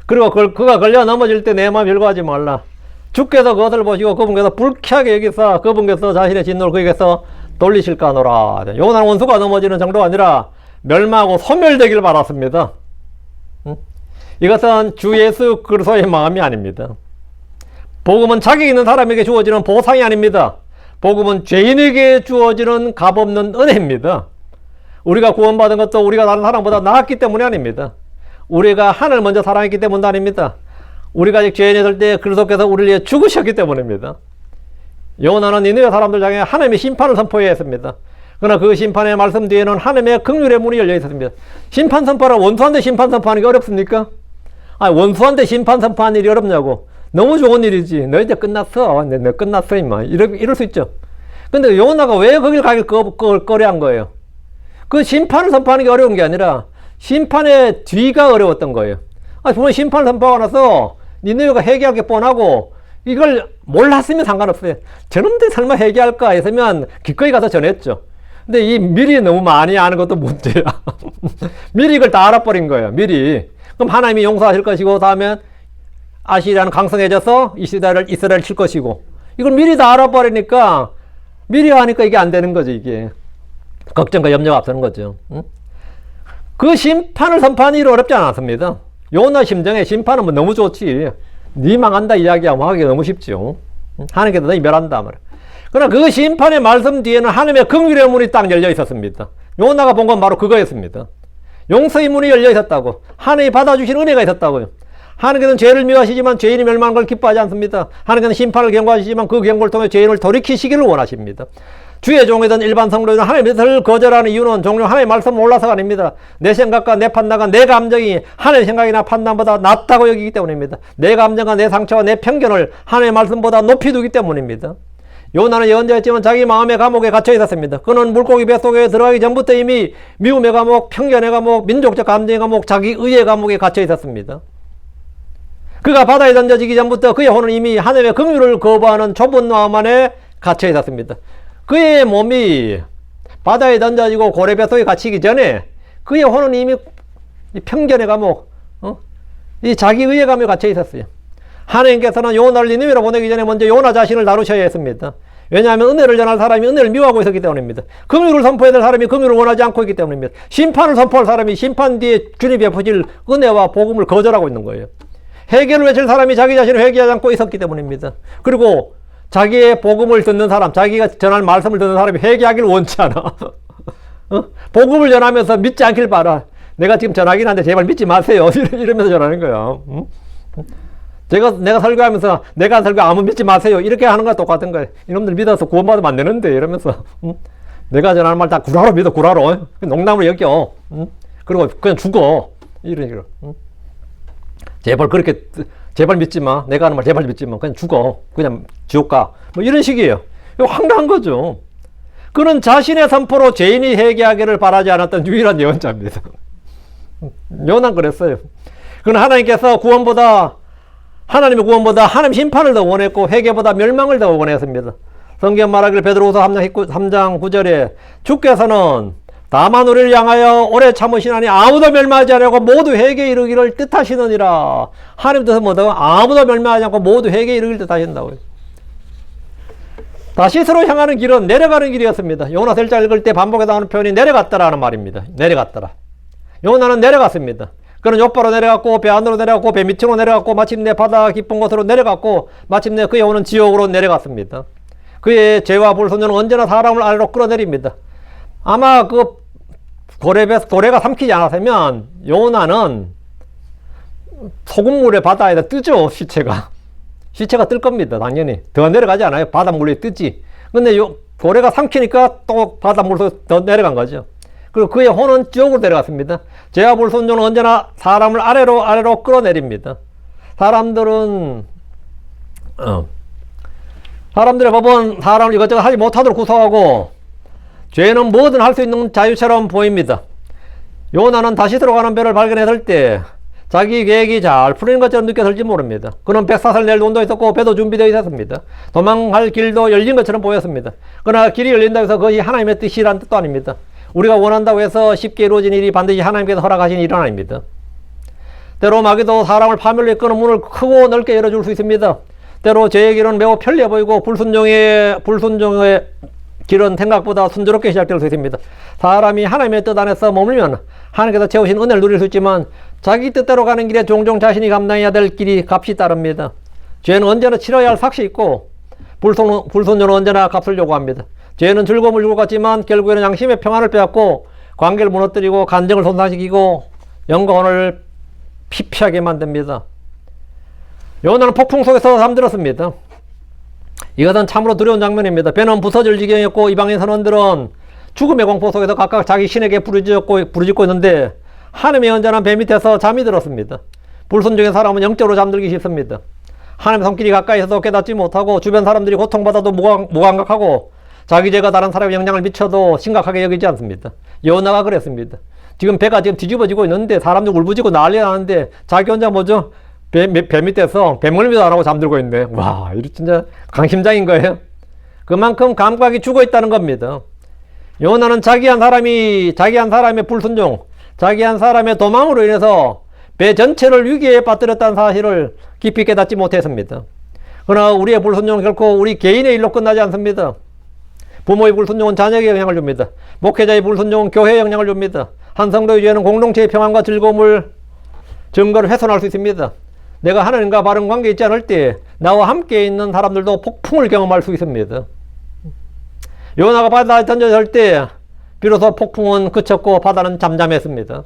[SPEAKER 1] 그리고 그가 걸려 넘어질 때 내 마음 열거하지 말라. 주께서 그것을 보시고 그분께서 불쾌하게 여기사 그분께서 자신의 진노를 그에게서 돌리실까 하노라. 요나는 원수가 넘어지는 정도가 아니라 멸망하고 소멸되길 바랐습니다. 이것은 주 예수 그리스도의 마음이 아닙니다. 복음은 자격 있는 사람에게 주어지는 보상이 아닙니다. 복음은 죄인에게 주어지는 값없는 은혜입니다. 우리가 구원받은 것도 우리가 다른 사람보다 나았기 때문이 아닙니다. 우리가 하나님을 먼저 사랑했기 때문도 아닙니다. 우리가 아직 죄인이었을 때 그리스도께서 우리를 위해 죽으셨기 때문입니다. 요나는 니느웨 사람들 향해 하나님의 심판을 선포해야 했습니다. 그러나 그 심판의 말씀 뒤에는 하나님의 긍휼의 문이 열려 있었습니다. 심판 선포라 원수한테 심판 선포하는 게 어렵습니까? 원수한테 심판 선포하는 일이 어렵냐고. 너무 좋은 일이지. 너 이제 끝났어. 너 끝났어 임마. 이럴 수 있죠. 근데 요나가 왜 거길 가길 꺼려한 거예요? 그 심판을 선포하는 게 어려운 게 아니라 심판의 뒤가 어려웠던 거예요. 분명히 심판을 선포하고 나서 니느웨가 회개할 게 뻔하고 이걸 몰랐으면 상관없어요. 저놈들 설마 회개할까 했으면 기꺼이 가서 전했죠. 근데 이 미리 너무 많이 아는 것도 문제야. 미리 이걸 다 알아버린 거예요. 미리. 그럼 하나님이 용서하실 것이고, 다음에 아시리아는 강성해져서 이스라엘을 칠 것이고, 이걸 미리 다 알아버리니까, 미리 하니까 이게 안 되는 거죠, 이게. 걱정과 염려가 앞서는 거죠. 응? 그 심판을 선포하는 일은 어렵지 않았습니다. 요나 심정에 심판은 뭐 너무 좋지. 네 망한다 이야기하면 하기가 너무 쉽죠. 하나님께서 너희 멸한다 말이야. 그러나 그 심판의 말씀 뒤에는 하나님의 긍휼의 문이 딱 열려 있었습니다. 요나가 본 건 바로 그거였습니다. 용서의 문이 열려 있었다고. 하나님이 받아주신 은혜가 있었다고요. 하나님께서는 죄를 미워하시지만 죄인이 멸망한 걸 기뻐하지 않습니다. 하나님께서는 심판을 경고하시지만 그 경고를 통해 죄인을 돌이키시기를 원하십니다. 주의 종이든 일반 성도든 하나님의 뜻을 거절하는 이유는 종종 하나님의 말씀을 몰라서가 아닙니다. 내 생각과 내 판단과 내 감정이 하나님의 생각이나 판단보다 낫다고 여기기 때문입니다. 내 감정과 내 상처와 내 편견을 하나님의 말씀보다 높이 두기 때문입니다. 요나는 예언자였지만 자기 마음의 감옥에 갇혀 있었습니다. 그는 물고기 뱃속에 들어가기 전부터 이미 미움의 감옥, 편견의 감옥, 민족적 감정의 감옥, 자기 의의 감옥에 갇혀 있었습니다. 그가 바다에 던져지기 전부터 그의 혼은 이미 하나님의 긍휼을 거부하는 좁은 마음 안에 갇혀 있었습니다. 그의 몸이 바다에 던져지고 고래 뱃속에 갇히기 전에 그의 혼은 이미 평전의 감옥, 이 자기의의 감옥에 갇혀 있었어요. 하나님께서는 요나를 니느웨로 보내기 전에 먼저 요나 자신을 다루셔야 했습니다. 왜냐하면 은혜를 전할 사람이 은혜를 미워하고 있었기 때문입니다. 긍휼을 선포해야 될 사람이 긍휼을 원하지 않고 있기 때문입니다. 심판을 선포할 사람이 심판 뒤에 주님이 베푸실 은혜와 복음을 거절하고 있는 거예요. 회개를 외칠 사람이 자기 자신을 회개하지 않고 있었기 때문입니다. 그리고 자기의 복음을 듣는 사람, 자기가 전할 말씀을 듣는 사람이 회개하기를 원치 않아. 복음을 전하면서 믿지 않길 바라. 내가 지금 전하긴 한데 제발 믿지 마세요. 이러면서 전하는 거야. 내가 설교하면서 내가 설교 아무 믿지 마세요. 이렇게 하는 거랑 똑같은 거예요. 이놈들 믿어서 구원받으면 안 되는데 이러면서 내가 전하는 말 다 구라로 믿어. 구라로. 농담으로 여겨. 그리고 그냥 죽어. 이런 식으로. 제발 믿지 마. 내가 하는 말 제발 믿지 마. 그냥 죽어. 그냥 지옥 가. 뭐 이런 식이에요. 이거 황당한 거죠. 그는 자신의 선포로 죄인이 회개하기를 바라지 않았던 유일한 예언자입니다. 요나는 그랬어요. 그는 하나님께서 하나님의 구원보다 하나님 심판을 더 원했고 회개보다 멸망을 더 원했습니다. 성경 말하기를 베드로후서 3장 9절에 주께서는 다만 우리를 향하여 오래 참으시나니 아무도 멸망하지 않고 모두 회개에 이르기를 뜻하시느니라. 하나님 뜻은 뭐다? 아무도 멸망하지 않고 모두 회개에 이르기를 뜻하신다고요. 다시스로 향하는 길은 내려가는 길이었습니다. 요나 설자 읽을 때 반복해서 나오는 표현이 내려갔다라는 말입니다. 내려갔더라. 요나는 내려갔습니다. 그는 요바로 내려갔고 배 안으로 내려갔고 배 밑으로 내려갔고 마침내 바다 깊은 곳으로 내려갔고 마침내 그의 오는 지옥으로 내려갔습니다. 그의 죄와 불순종은 언제나 사람을 아래로 끌어내립니다. 아마 그 고래가 삼키지 않았으면 요나는 소금물에 바다에다 뜨죠. 시체가 뜰 겁니다. 당연히 더 내려가지 않아요. 바닷물에 뜨지. 근데 고래가 삼키니까 또 바닷물로 더 내려간 거죠. 그리고 그의 혼은 지옥으로 내려갔습니다. 죄와 불순종은 언제나 사람을 아래로 끌어내립니다. 사람들의 법은 사람을 이것저것 하지 못하도록 구속하고 죄는 뭐든 할 수 있는 자유처럼 보입니다. 요나는 다시 들어가는 배를 발견했을 때 자기 계획이 잘 풀리는 것처럼 느껴질지 모릅니다. 그는 백사슬 낼 돈도 있었고 배도 준비되어 있었습니다. 도망갈 길도 열린 것처럼 보였습니다. 그러나 길이 열린다고 해서 그것이 하나님의 뜻이란 뜻도 아닙니다. 우리가 원한다고 해서 쉽게 이루어진 일이 반드시 하나님께서 허락하신 일은 아닙니다. 때로 마귀도 사람을 파멸로 이끄는 문을 크고 넓게 열어줄 수 있습니다. 때로 죄의 길은 매우 편리해 보이고 불순종의 길은 생각보다 순조롭게 시작될 수 있습니다. 사람이 하나님의 뜻 안에서 머물면 하나님께서 채우신 은혜를 누릴 수 있지만 자기 뜻대로 가는 길에 종종 자신이 감당해야 될 길이 값이 따릅니다. 죄는 언제나 치러야 할 삭이 있고 불순종은 언제나 값을 요구합니다. 죄는 즐거움을 주고 갔지만 결국에는 양심의 평안을 빼앗고 관계를 무너뜨리고 간정을 손상시키고 영광을 피폐하게 만듭니다. 요나는 폭풍 속에서 잠들었습니다. 이것은 참으로 두려운 장면입니다. 배는 부서질 지경이었고 이방인 선원들은 죽음의 공포 속에서 각각 자기 신에게 부르짖고 있는데 하나님의 언전한 배 밑에서 잠이 들었습니다. 불순종의 사람은 영적으로 잠들기 쉽습니다. 하나님의 손길이 가까이 있어도 깨닫지 못하고 주변 사람들이 고통받아도 무감각하고 자기 죄가 다른 사람에 영향을 미쳐도 심각하게 여기지 않습니다. 요나가 그랬습니다. 지금 배가 뒤집어지고 있는데 사람들 울부짖고 난리가 나는데 자기 혼자 뭐죠? 배 밑에서 배멀미도 안 하고 잠들고 있네. 와, 이거 진짜 강심장인 거예요. 그만큼 감각이 죽어 있다는 겁니다. 요나는 자기 한 사람의 불순종, 자기 한 사람의 도망으로 인해서 배 전체를 위기에 빠뜨렸다는 사실을 깊이 깨닫지 못했습니다. 그러나 우리의 불순종은 결코 우리 개인의 일로 끝나지 않습니다. 부모의 불순종은 자녀에게 영향을 줍니다. 목회자의 불순종은 교회에 영향을 줍니다. 한 성도의 죄는 공동체의 평안과 즐거움을 증거를 훼손할 수 있습니다. 내가 하나님과 바른 관계에 있지 않을 때 나와 함께 있는 사람들도 폭풍을 경험할 수 있습니다. 요나가 바다에 던져질 때 비로소 폭풍은 그쳤고 바다는 잠잠했습니다.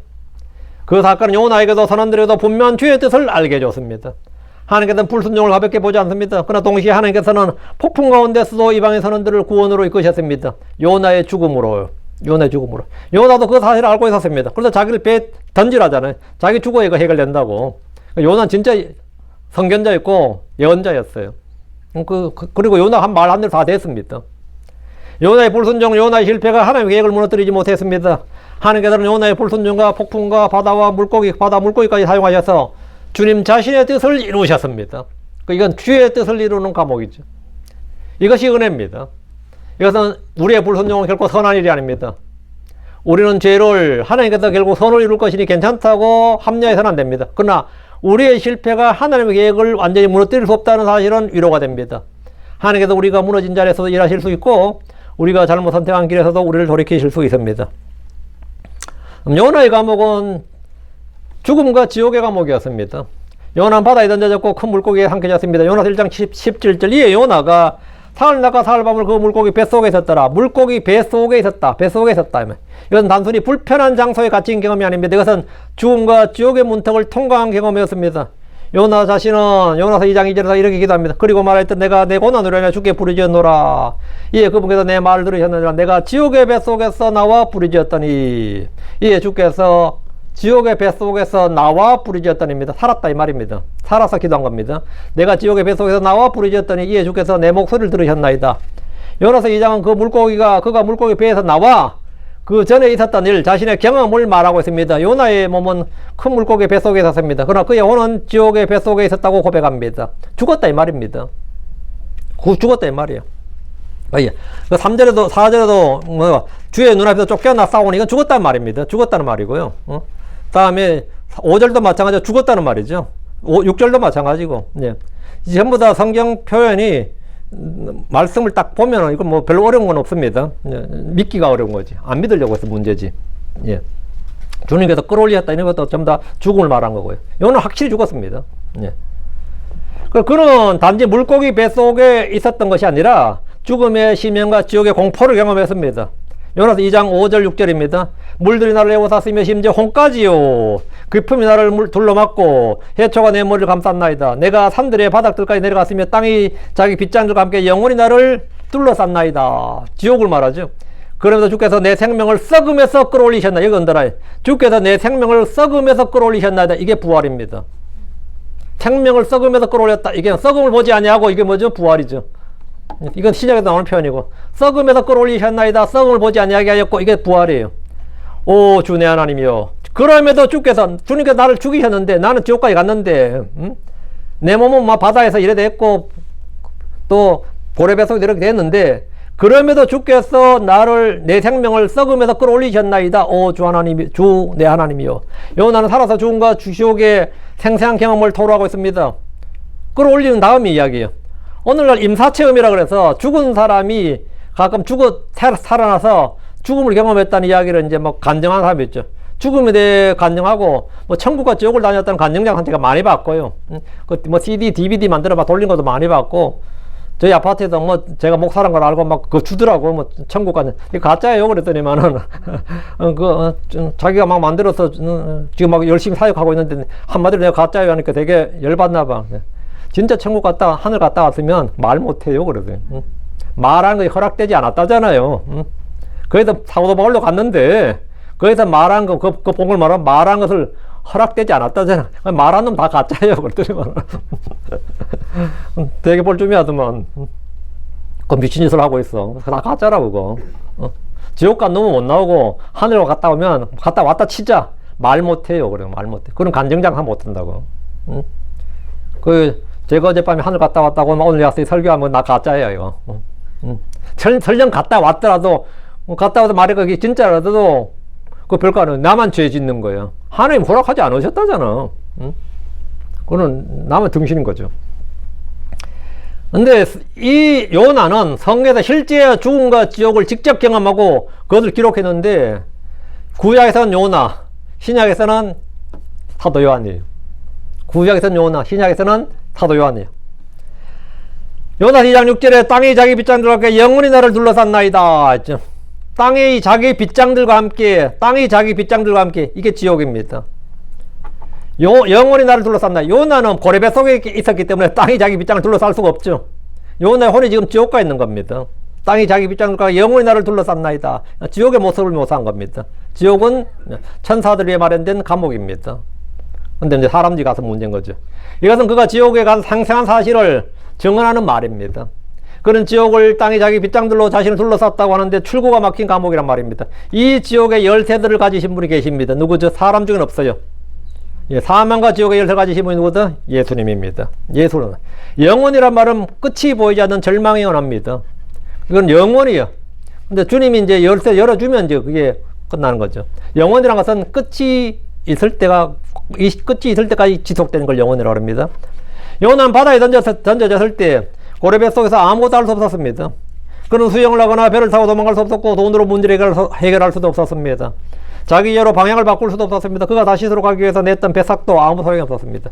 [SPEAKER 1] 그 사건은 요나에게도 선원들에게도 분명한 주의 뜻을 알게 해줬습니다. 하나님께서는 불순종을 가볍게 보지 않습니다. 그러나 동시에 하나님께서는 폭풍 가운데서도 이방의 선원들을 구원으로 이끄셨습니다. 요나의 죽음으로. 요나도 그 사실을 알고 있었습니다. 그래서 자기를 배에 던지라잖아요. 자기 죽어야 이거 해결된다고. 요나는 진짜 선견자였고 예언자였어요. 그리고 요나가 한 말 한 대로 다 됐습니다. 요나의 불순종, 요나의 실패가 하나님의 계획을 무너뜨리지 못했습니다. 하나님께서는 요나의 불순종과 폭풍과 바다 물고기까지 사용하셔서 주님 자신의 뜻을 이루셨습니다. 이건 주의 뜻을 이루는 과목이죠. 이것이 은혜입니다. 이것은 우리의 불순종은 결코 선한 일이 아닙니다. 우리는 죄를 하나님께서 결국 선을 이룰 것이니 괜찮다고 합리화해서는 안 됩니다. 그러나 우리의 실패가 하나님의 계획을 완전히 무너뜨릴 수 없다는 사실은 위로가 됩니다. 하나님께서 우리가 무너진 자리에서도 일하실 수 있고 우리가 잘못 선택한 길에서도 우리를 돌이키실 수 있습니다. 요나의 감옥은 죽음과 지옥의 감옥이었습니다. 요나는 바다에 던져졌고 큰 물고기에 삼켜졌습니다. 요나서 1장 17절 이에 요나가 사흘 낮과 사흘 밤을 그 물고기 뱃속에 있었더라. 물고기 뱃속에 있었다. 뱃속에 있었다. 이것은 단순히 불편한 장소에 갇힌 경험이 아닙니다. 이것은 죽음과 지옥의 문턱을 통과한 경험이었습니다. 요나 자신은 요나서 2장 2절에서 이렇게 기도합니다. 그리고 말했던 내가 내 고난으로 인해 주께 부르짖었노라. 이에 그분께서 내 말을 들으셨느니라. 내가 지옥의 뱃속에서 나와 부르짖었더니 이에 주께서 지옥의 뱃속에서 나와 부르짖었더니입니다. 살았다 이 말입니다. 살아서 기도한 겁니다. 내가 지옥의 뱃속에서 나와 부르짖었더니 이에 주께서 내 목소리를 들으셨나이다. 요나서 2장은 그가 물고기 배에서 나와 그 전에 있었던 일, 자신의 경험을 말하고 있습니다. 요나의 몸은 큰 물고기 뱃속에 있었습니다. 그러나 그의 혼은 지옥의 뱃속에 있었다고 고백합니다. 죽었다 이 말입니다. 죽었다 이 말이에요. 그 3절에도 4절에도 주의 눈앞에서 쫓겨나 싸우니 이건 죽었다는 말입니다. 죽었다는 말이고요. 다음에 5절도 마찬가지로 죽었다는 말이죠. 6절도 마찬가지고. 예. 전부 다 성경 표현이 말씀을 딱 보면 이건 뭐 별로 어려운 건 없습니다. 예. 믿기가 어려운 거지. 안 믿으려고 해서 문제지. 예. 주님께서 끌어올리셨다 이런 것도 전부 다 죽음을 말한 거고요. 이거는 확실히 죽었습니다. 예. 그는 단지 물고기 뱃속에 있었던 것이 아니라 죽음의 심연과 지옥의 공포를 경험했습니다. 요나서 2장 5절 6절입니다. 물들이 나를 에워쌌으며 심지어 홍까지요. 깊음이 나를 둘러막고 해초가 내 머리를 감쌌나이다. 내가 산들의 바닥들까지 내려갔으며 땅이 자기 빗장들과 함께 영원히 나를 둘러쌌나이다. 지옥을 말하죠. 그러면서 주께서 내 생명을 썩음에서 끌어올리셨나. 이거 언더라인. 주께서 내 생명을 썩음에서 끌어올리셨나이다. 이게 부활입니다. 생명을 썩음에서 끌어올렸다. 이게 썩음을 보지 아니하고 이게 뭐죠? 부활이죠. 이건 시작에서 나오는 표현이고 썩음에서 끌어올리셨나이다. 썩음을 보지 아니하게 하였고 이게 부활이에요. 오 주 내 하나님이여. 그럼에도 주님께서 나를 죽이셨는데 나는 지옥까지 갔는데 내 몸은 막 바다에서 이래 됐고 또 고래 뱃속에 이렇게 됐는데 그럼에도 주께서 내 생명을 썩음에서 끌어올리셨나이다. 오 주 하나님, 주 내 하나님이여. 요나는 살아서 죽음과 지옥의 생생한 경험을 토로하고 있습니다. 끌어올리는 다음 이야기예요. 오늘날 임사체험이라 그래서 죽은 사람이 가끔 살아나서 죽음을 경험했다는 이야기를 이제 뭐 간증하는 사람이 있죠. 죽음에 대해 간증하고 뭐 천국과 지옥을 다녔다는 간증자한테가 많이 봤고요. 그 뭐 CD, DVD 만들어봐 돌린 것도 많이 봤고 저희 아파트에서 뭐 제가 목사란 걸 알고 막 그거 주더라고. 뭐 천국 가는 이거 가짜예요 그랬더니만은 자기가 막 만들어서 지금 막 열심히 사역하고 있는데 한마디로 내가 가짜예요 하니까 되게 열받나 봐. 진짜 천국 갔다 하늘 갔다 왔으면 말 못해요 그러세요. 말하는 것이 허락되지 않았다잖아요. 그래서 사고도박으로 갔는데 거기서 말한 거 그 본걸 말하면 말한 것을 허락되지 않았다잖아. 말한 놈 다 가짜예요 그랬더니만 되게 뻘쭘해하더만. 그 미친 짓을 하고 있어. 다 가짜라고 그거. 지옥 간 놈은 못 나오고 하늘로 갔다 오면 갔다 왔다 치자 말 못해요. 그래 말 못해. 그런 간증장 하면 못한다고. 제가 어젯밤에 하늘 갔다 왔다고 오늘 와서 설교하면 나 가짜예요 이거. 설령 갔다 왔더라도 갔다 와서 말해 그게 진짜라도 그 별거 아니에요. 나만 죄 짓는 거예요. 하나님 허락하지 않으셨다잖아. 그거는 나만 등신인 거죠. 근데 이 요나는 성경에서 실제 죽음과 지옥을 직접 경험하고 그것을 기록했는데 구약에서는 요나, 신약에서는 사도 요한이에요. 구약에서는 요나, 신약에서는 사도 요한이에요. 요나 2장 6절에 땅이 자기 빗장들과 함께 영원히 나를 둘러쌌나이다 했죠. 땅이 자기 빗장들과 함께 이게 지옥입니다. 영원히 나를 둘러쌌나. 요나는 고래배 속에 있었기 때문에 땅이 자기 빗장을 둘러쌀 수가 없죠. 요나의 혼이 지금 지옥 가 있는 겁니다. 땅이 자기 빗장들과 영원히 나를 둘러쌌나이다. 지옥의 모습을 묘사한 겁니다. 지옥은 천사들 위해 마련된 감옥입니다. 근데 이제 사람들이 가서 문제인 거죠. 이것은 그가 지옥에 간 상생한 사실을 증언하는 말입니다. 그는 지옥을 땅이 자기 빗장들로 자신을 둘러쌌다고 하는데 출구가 막힌 감옥이란 말입니다. 이 지옥의 열쇠들을 가지신 분이 계십니다. 누구죠? 사람 중엔 없어요. 예, 사망과 지옥의 13가지 힘이 누구다? 예수님입니다. 예수는. 영원이란 말은 끝이 보이지 않는 절망이 원합니다. 이건 영원이요. 근데 주님이 이제 열쇠 열어주면 이제 그게 끝나는 거죠. 영원이란 것은 끝이 있을 때까지 지속되는 걸 영원이라고 합니다. 요나는 바다에 던져졌을 때 고래배 속에서 아무것도 할 수 없었습니다. 그는 수영을 하거나 배를 타고 도망갈 수 없었고 돈으로 문제를 해결할 수도 없었습니다. 자기 예로 방향을 바꿀 수도 없었습니다. 그가 다시스로 가기 위해서 냈던 배삭도 아무 소용이 없었습니다.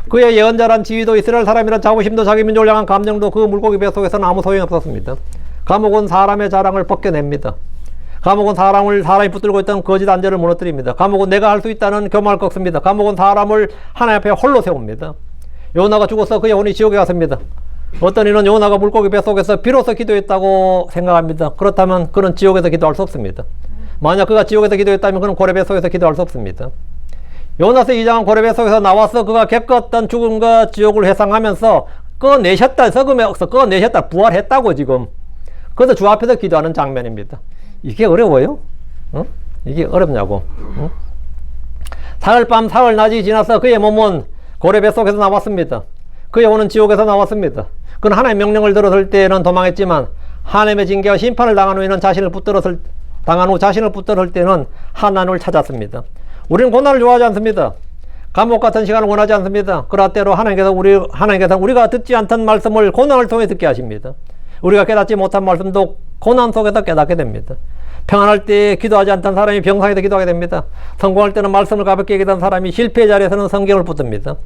[SPEAKER 1] 그의 예언자란 지위도 이스라엘 사람이란 자부심도 자기 민족을 향한 감정도 그 물고기 배 속에서는 아무 소용이 없었습니다. 감옥은 사람의 자랑을 벗겨냅니다. 감옥은 사람이 붙들고 있던 거짓 안전을 무너뜨립니다. 감옥은 내가 할 수 있다는 교만을 꺾습니다. 감옥은 사람을 하나님 앞에 홀로 세웁니다. 요나가 죽어서 그의 혼이 지옥에 갔습니다. 어떤 이는 요나가 물고기 뱃속에서 비로소 기도했다고 생각합니다. 그렇다면 그는 지옥에서 기도할 수 없습니다. 만약 그가 지옥에서 기도했다면 그는 고래 뱃속에서 기도할 수 없습니다. 요나서 2장은 고래 뱃속에서 나와서 그가 겪었던 죽음과 지옥을 회상하면서 꺼내셨다, 썩음에 없어 꺼내셨다, 부활했다고 지금. 그래서 주 앞에서 기도하는 장면입니다. 이게 어려워요? 이게 어렵냐고. 사흘밤 사흘낮이 지나서 그의 몸은 고래 뱃속에서 나왔습니다. 그의 혼은 지옥에서 나왔습니다. 그는 하나님의 명령을 들었을 때는 도망했지만 하나님의 징계와 심판을 당한 후에는 자신을 붙들었을 때는 하나님을 찾았습니다. 우리는 고난을 좋아하지 않습니다. 감옥 같은 시간을 원하지 않습니다. 그러나 때로 하나님께서 우리가 듣지 않던 말씀을 고난을 통해 듣게 하십니다. 우리가 깨닫지 못한 말씀도 고난 속에서 깨닫게 됩니다. 평안할 때 기도하지 않던 사람이 병상에 서 기도하게 됩니다. 성공할 때는 말씀을 가볍게 얘기하던 사람이 실패의 자리에서는 성경을 붙듭니다.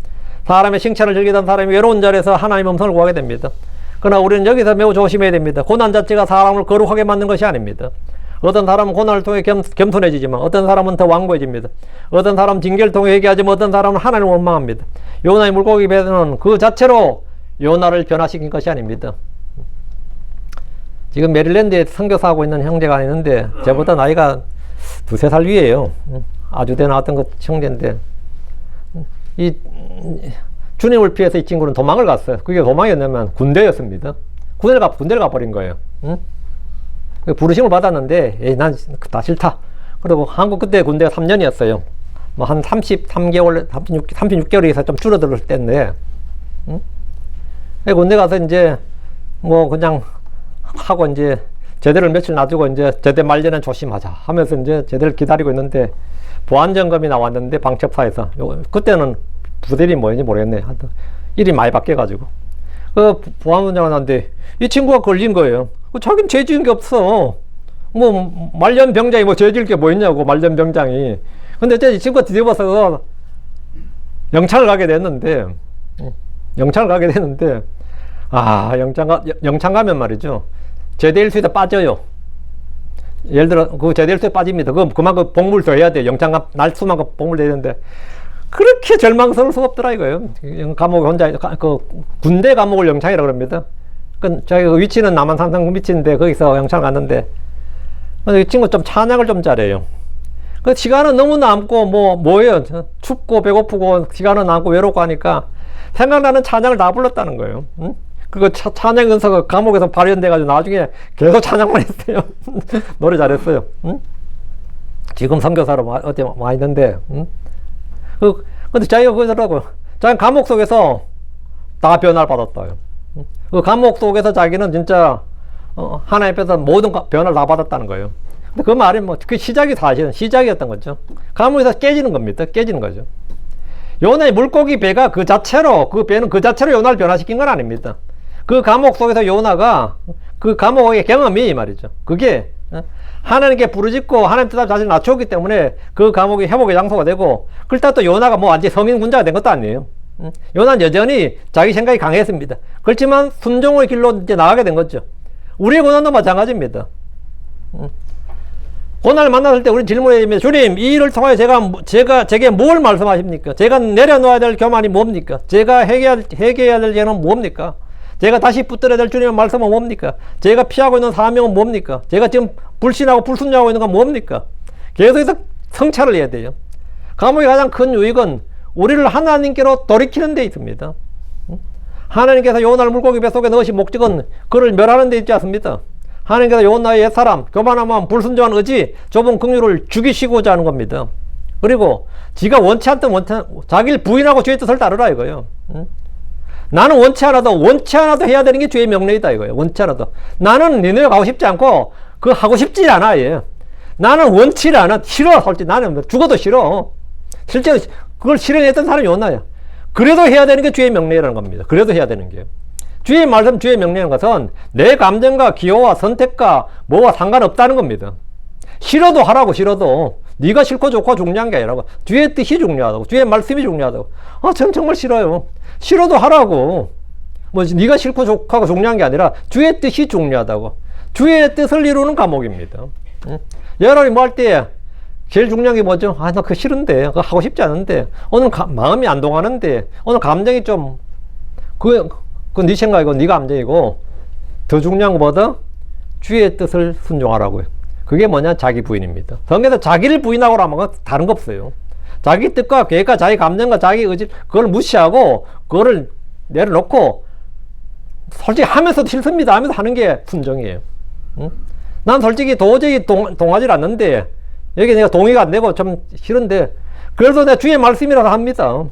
[SPEAKER 1] 사람의 칭찬을 즐기던 사람이 외로운 자리에서 하나님의 음성을 구하게 됩니다. 그러나 우리는 여기서 매우 조심해야 됩니다. 고난 자체가 사람을 거룩하게 만든 것이 아닙니다. 어떤 사람은 고난을 통해 겸손해지지만 어떤 사람은 더 완고해집니다. 어떤 사람은 징계를 통해 회개하지만 어떤 사람은 하나님을 원망합니다. 요나의 물고기 배는 그 자체로 요나를 변화시킨 것이 아닙니다. 지금 메릴랜드에 선교사하고 있는 형제가 있는데 저보다 나이가 2~3살 위에요. 아주대 나왔던 그 형제인데 이 주님을 피해서 이 친구는 도망을 갔어요. 그게 도망이었냐면 군대였습니다. 군대를 가버린 거예요. 부르심을 받았는데 난 다 싫다. 그리고 한국 그때 군대가 3년이었어요. 뭐 한 36개월에 해서 좀 줄어들 때인데 군대 가서 이제 뭐 그냥 하고 이제 제대를 며칠 놔두고 이제 제대 말년은 조심하자 하면서 이제 제대를 기다리고 있는데 보안점검이 나왔는데 방첩사에서 그때는 부대리 뭐였는지 모르겠네. 하여튼 일이 많이 바뀌어가지고 그 보안원장이 나왔는데 이 친구가 걸린 거예요. 자기는 죄 지은 게 없어. 뭐 말년병장이 뭐 죄 지을 게 뭐 있냐고 말년병장이. 근데 이제 이 친구가 뒤집어서 영창을 가게 됐는데 영창 가면 말이죠. 제대 일수에다 빠져요. 예를 들어 그 제대 일수에 빠집니다. 그만큼 복무를 더 해야 돼. 영창 날수만큼 복무를 해야 되는데 그렇게 절망스러울 수가 없더라 이거예요. 감옥에 혼자 그 군대 감옥을 영창이라고 그럽니다. 자기 그 위치는 남한 산성 위치인데 거기서 영창을 갔는데 이 친구 좀 찬양을 좀 잘해요. 그 시간은 너무 남고 뭐예요? 춥고 배고프고 시간은 남고 외롭고 하니까 생각나는 찬양을 다 불렀다는 거예요. 응? 그거 찬양 은사가 감옥에서 발현돼가지고 나중에 계속 찬양만 했어요. 노래 잘했어요. 응? 지금 선교사로 어디 와 있는데, 응? 근데 자기가 그러더라고요. 자기 감옥 속에서 다 변화를 받았다요. 그 감옥 속에서 자기는 진짜 하나님 앞에서 모든 변화를 다 받았다는 거예요. 근데 그 말이 그 시작이 사실은 시작이었던 거죠. 감옥에서 깨지는 겁니다. 깨지는 거죠. 요나의 물고기 배가 그 배는 그 자체로 요나를 변화시킨 건 아닙니다. 그 감옥 속에서 요나가 그 감옥의 경험이 말이죠. 그게 하나님께 부르짖고 하나님 뜻 앞에 자신을 낮추었기 때문에 그 감옥이 회복의 장소가 되고 그렇다고 또 요나가 완전히 성인 군자가 된 것도 아니에요. 요나는 여전히 자기 생각이 강했습니다. 그렇지만 순종의 길로 이제 나가게 된 거죠. 우리의 고난도 마찬가지입니다. 고난을 만났을 때 우리는 질문해야 됩니다. 주님, 이 일을 통하여 제게 뭘 말씀하십니까? 제가 내려놓아야 될 교만이 뭡니까? 제가 회개해야 될 죄는 뭡니까? 제가 다시 붙들어야 될 주님의 말씀은 뭡니까? 제가 피하고 있는 사명은 뭡니까? 제가 지금 불신하고 불순종하고 있는 건 뭡니까? 계속해서 성찰을 해야 돼요. 감옥의 가장 큰 유익은 우리를 하나님께로 돌이키는 데 있습니다. 하나님께서 요나를 물고기 뱃속에 넣으신 목적은 그를 멸하는 데 있지 않습니다. 하나님께서 요나의 옛사람, 교만한 마음, 불순종한 의지, 좁은 긍휼을 죽이시고자 하는 겁니다. 그리고 지가 원치 않든 자기를 부인하고 주의 뜻을 따르라 이거예요. 나는 원치 않아도 해야 되는 게 주의 명령이다 이거예요. 원치 않아도. 나는 니네 가고 싶지 않고 그거 하고 싶지 않아. 얘. 나는 원치 않아. 싫어. 솔직히 나는 죽어도 싫어. 실제로 그걸 실행했던 사람이 요나야. 그래도 해야 되는 게 주의 명령이라는 겁니다. 그래도 해야 되는 게. 주의 말씀, 주의 명령인 것은 내 감정과 기호와 선택과 뭐와 상관없다는 겁니다. 싫어도 하라고. 싫어도. 네가 싫고 좋고 중요한 게 아니라고. 주의 뜻이 중요하다고. 주의 말씀이 중요하다고. 전 정말 싫어요. 싫어도 하라고. 뭐 네가 싫고 좋고 중요한 게 아니라 주의 뜻이 중요하다고. 주의 뜻을 이루는 과목입니다. 여러분이 뭐 할 때 제일 중요한 게 뭐죠? 나 그거 싫은데, 그거 하고 싶지 않은데, 오늘 마음이 안 동하는데, 오늘 감정이 좀 그건 네 생각이고 네 감정이고, 더 중요한 것보다 주의 뜻을 순종하라고요. 그게 뭐냐? 자기 부인입니다. 성경에서 자기를 부인하고 하면 다른 거 없어요. 자기 뜻과 계획과 자기 감정과 자기 의지, 그걸 무시하고 그거를 내려놓고 솔직히 하면서도 싫습니다 하면서 하는 게 순종이에요. 난 솔직히 도저히 동하지 않는데 여기 내가 동의가 안 되고 좀 싫은데 그래도 내가 주의 말씀이라고 합니다.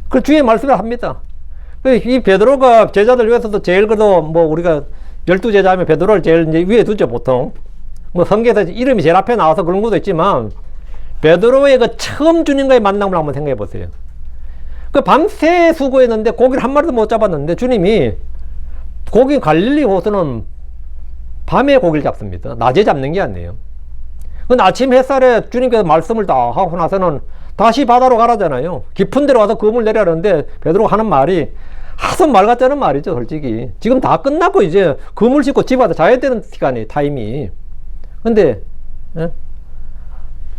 [SPEAKER 1] 그 주의 말씀이라고 합니다. 이 베드로가 제자들 위해서도 제일 그래도 뭐 우리가 12제자면 베드로를 제일 이제 위에 두죠 보통. 뭐 성경에서 이름이 제일 앞에 나와서 그런 것도 있지만 베드로의 그 처음 주님과의 만남을 한번 생각해 보세요. 그 밤새 수고했는데 고기를 한 마리도 못 잡았는데 주님이 고기 갈릴리 호수는 밤에 고기를 잡습니다. 낮에 잡는 게 아니에요. 그 아침 햇살에 주님께서 말씀을 다 하고 나서는 다시 바다로 가라잖아요. 깊은 데로 와서 그물 내려라는데 베드로가 하는 말이 하도 말 같다는 말이죠, 솔직히. 지금 다 끝났고 이제 그물 싣고 집 와서 자야 되는 시간이 타임이. 근데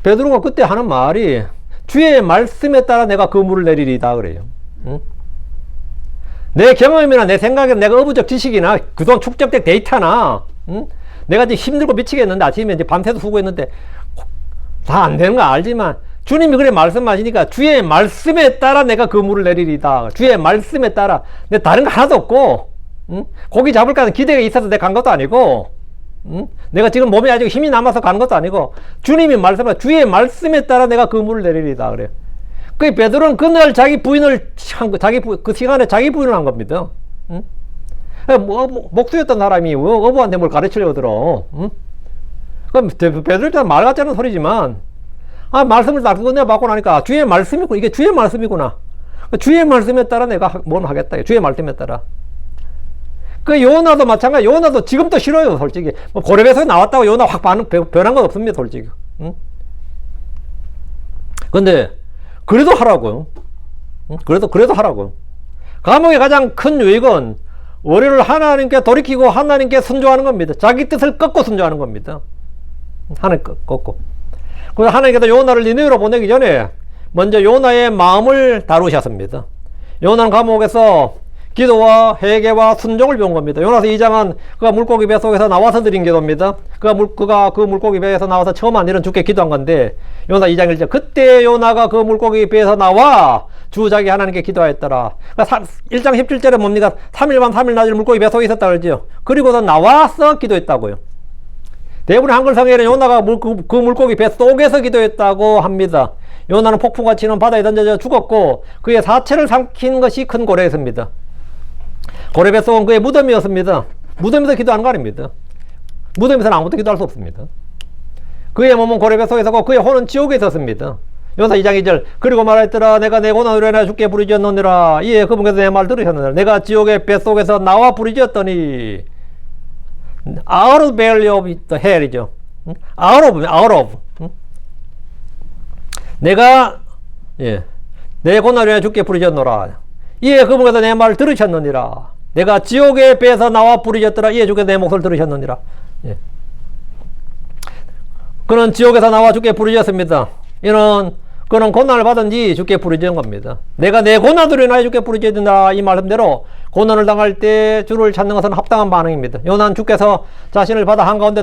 [SPEAKER 1] 베드로가 그때 하는 말이 주의 말씀에 따라 내가 그물을 내리리다 그래요. 내 경험이나 내 생각이나 내가 어부적 지식이나 그동안 축적된 데이터나 내가 지금 힘들고 미치겠는데 아침에 이제 밤새도 수고했는데 다 안 되는 거 알지만 주님이 그래 말씀하시니까 주의 말씀에 따라 내가 그물을 내리리다. 주의 말씀에 따라. 내 다른 거 하나도 없고 고기 잡을까 하는 기대가 있어서 내가 간 것도 아니고 내가 지금 몸에 아직 힘이 남아서 가는 것도 아니고 주님이 말씀하신 주의 말씀에 따라 내가 그물을 내리리다 그래요. 그 베드로는 그날 자기 부인을 그 시간에 자기 부인을 한 겁니다. 목수였던 사람이 어부한테 뭘 가르치려고 들어. 그럼 베드로한테 말 같지 않은 소리지만 말씀을 딱 그거 내가 받고 나니까 주의 말씀이구나. 이게 주의 말씀이구나. 주의 말씀에 따라 내가 뭘 하겠다. 주의 말씀에 따라. 그 요나도 마찬가지. 요나도 지금도 싫어요, 솔직히. 뭐 고렙에서 나왔다고 요나 확 변한 건 없습니다, 솔직히. 근데 그래도 하라고요. 그래도 하라고요. 감옥의 가장 큰 유익은 우리를 하나님께 돌이키고 하나님께 순종하는 겁니다. 자기 뜻을 꺾고 순종하는 겁니다. 하나님 꺾고. 그래서 하나님께서 요나를 니느웨로 보내기 전에 먼저 요나의 마음을 다루셨습니다. 요나는 감옥에서 기도와 회개와 순종을 배운 겁니다. 요나서 2장은 그가 물고기 배 속에서 나와서 드린 기도입니다. 그가 그 물고기 배에서 나와서 처음 한 일은 주께 기도한 건데 요나 2장 1절 그때 요나가 그 물고기 배에서 나와 주 자기 하나님께 기도하였더라. 그러니까 1장 17절에 뭡니까? 3일 밤 3일 낮을 물고기 배 속에 있었다 그러죠. 그리고서 나와서 기도했다고요. 대부분의 한글 성경에는 요나가 그 물고기 배 속에서 기도했다고 합니다. 요나는 폭풍과 치는 바다에 던져져 죽었고 그의 사체를 삼킨 것이 큰 고래였습니다. 고래 뱃속은 그의 무덤이었습니다. 무덤에서 기도하는 거 아닙니다. 무덤에서는 아무것도 기도할 수 없습니다. 그의 몸은 고래 뱃속에 있었고 그의 혼은 지옥에 있었습니다. 요나 2장 2절 그리고 말하였더라 내가 내 고난으로 인하여 주께 부르짖었느니라 이에 그분께서 내 말 들으셨느니라 내가 지옥의 뱃속에서 나와 부르짖었더니 out of belly of the hell이죠. out of 내가 내 고난으로 인하여 주께 부르짖었노라 이에 그분께서 내 말을 들으셨느니라 내가 지옥의 배에서 나와 부르짖었더라 이에 주께서 내 목소리를 들으셨느니라. 그는 지옥에서 나와 주께 부르짖었습니다. 그는 고난을 받은지 주께 부르짖은 겁니다. 내가 내 고난으로 인하여 주께 부르짖는다 이 말씀대로 고난을 당할 때 주를 찾는 것은 합당한 반응입니다. 요나는 주께서 자신을 바다 한가운데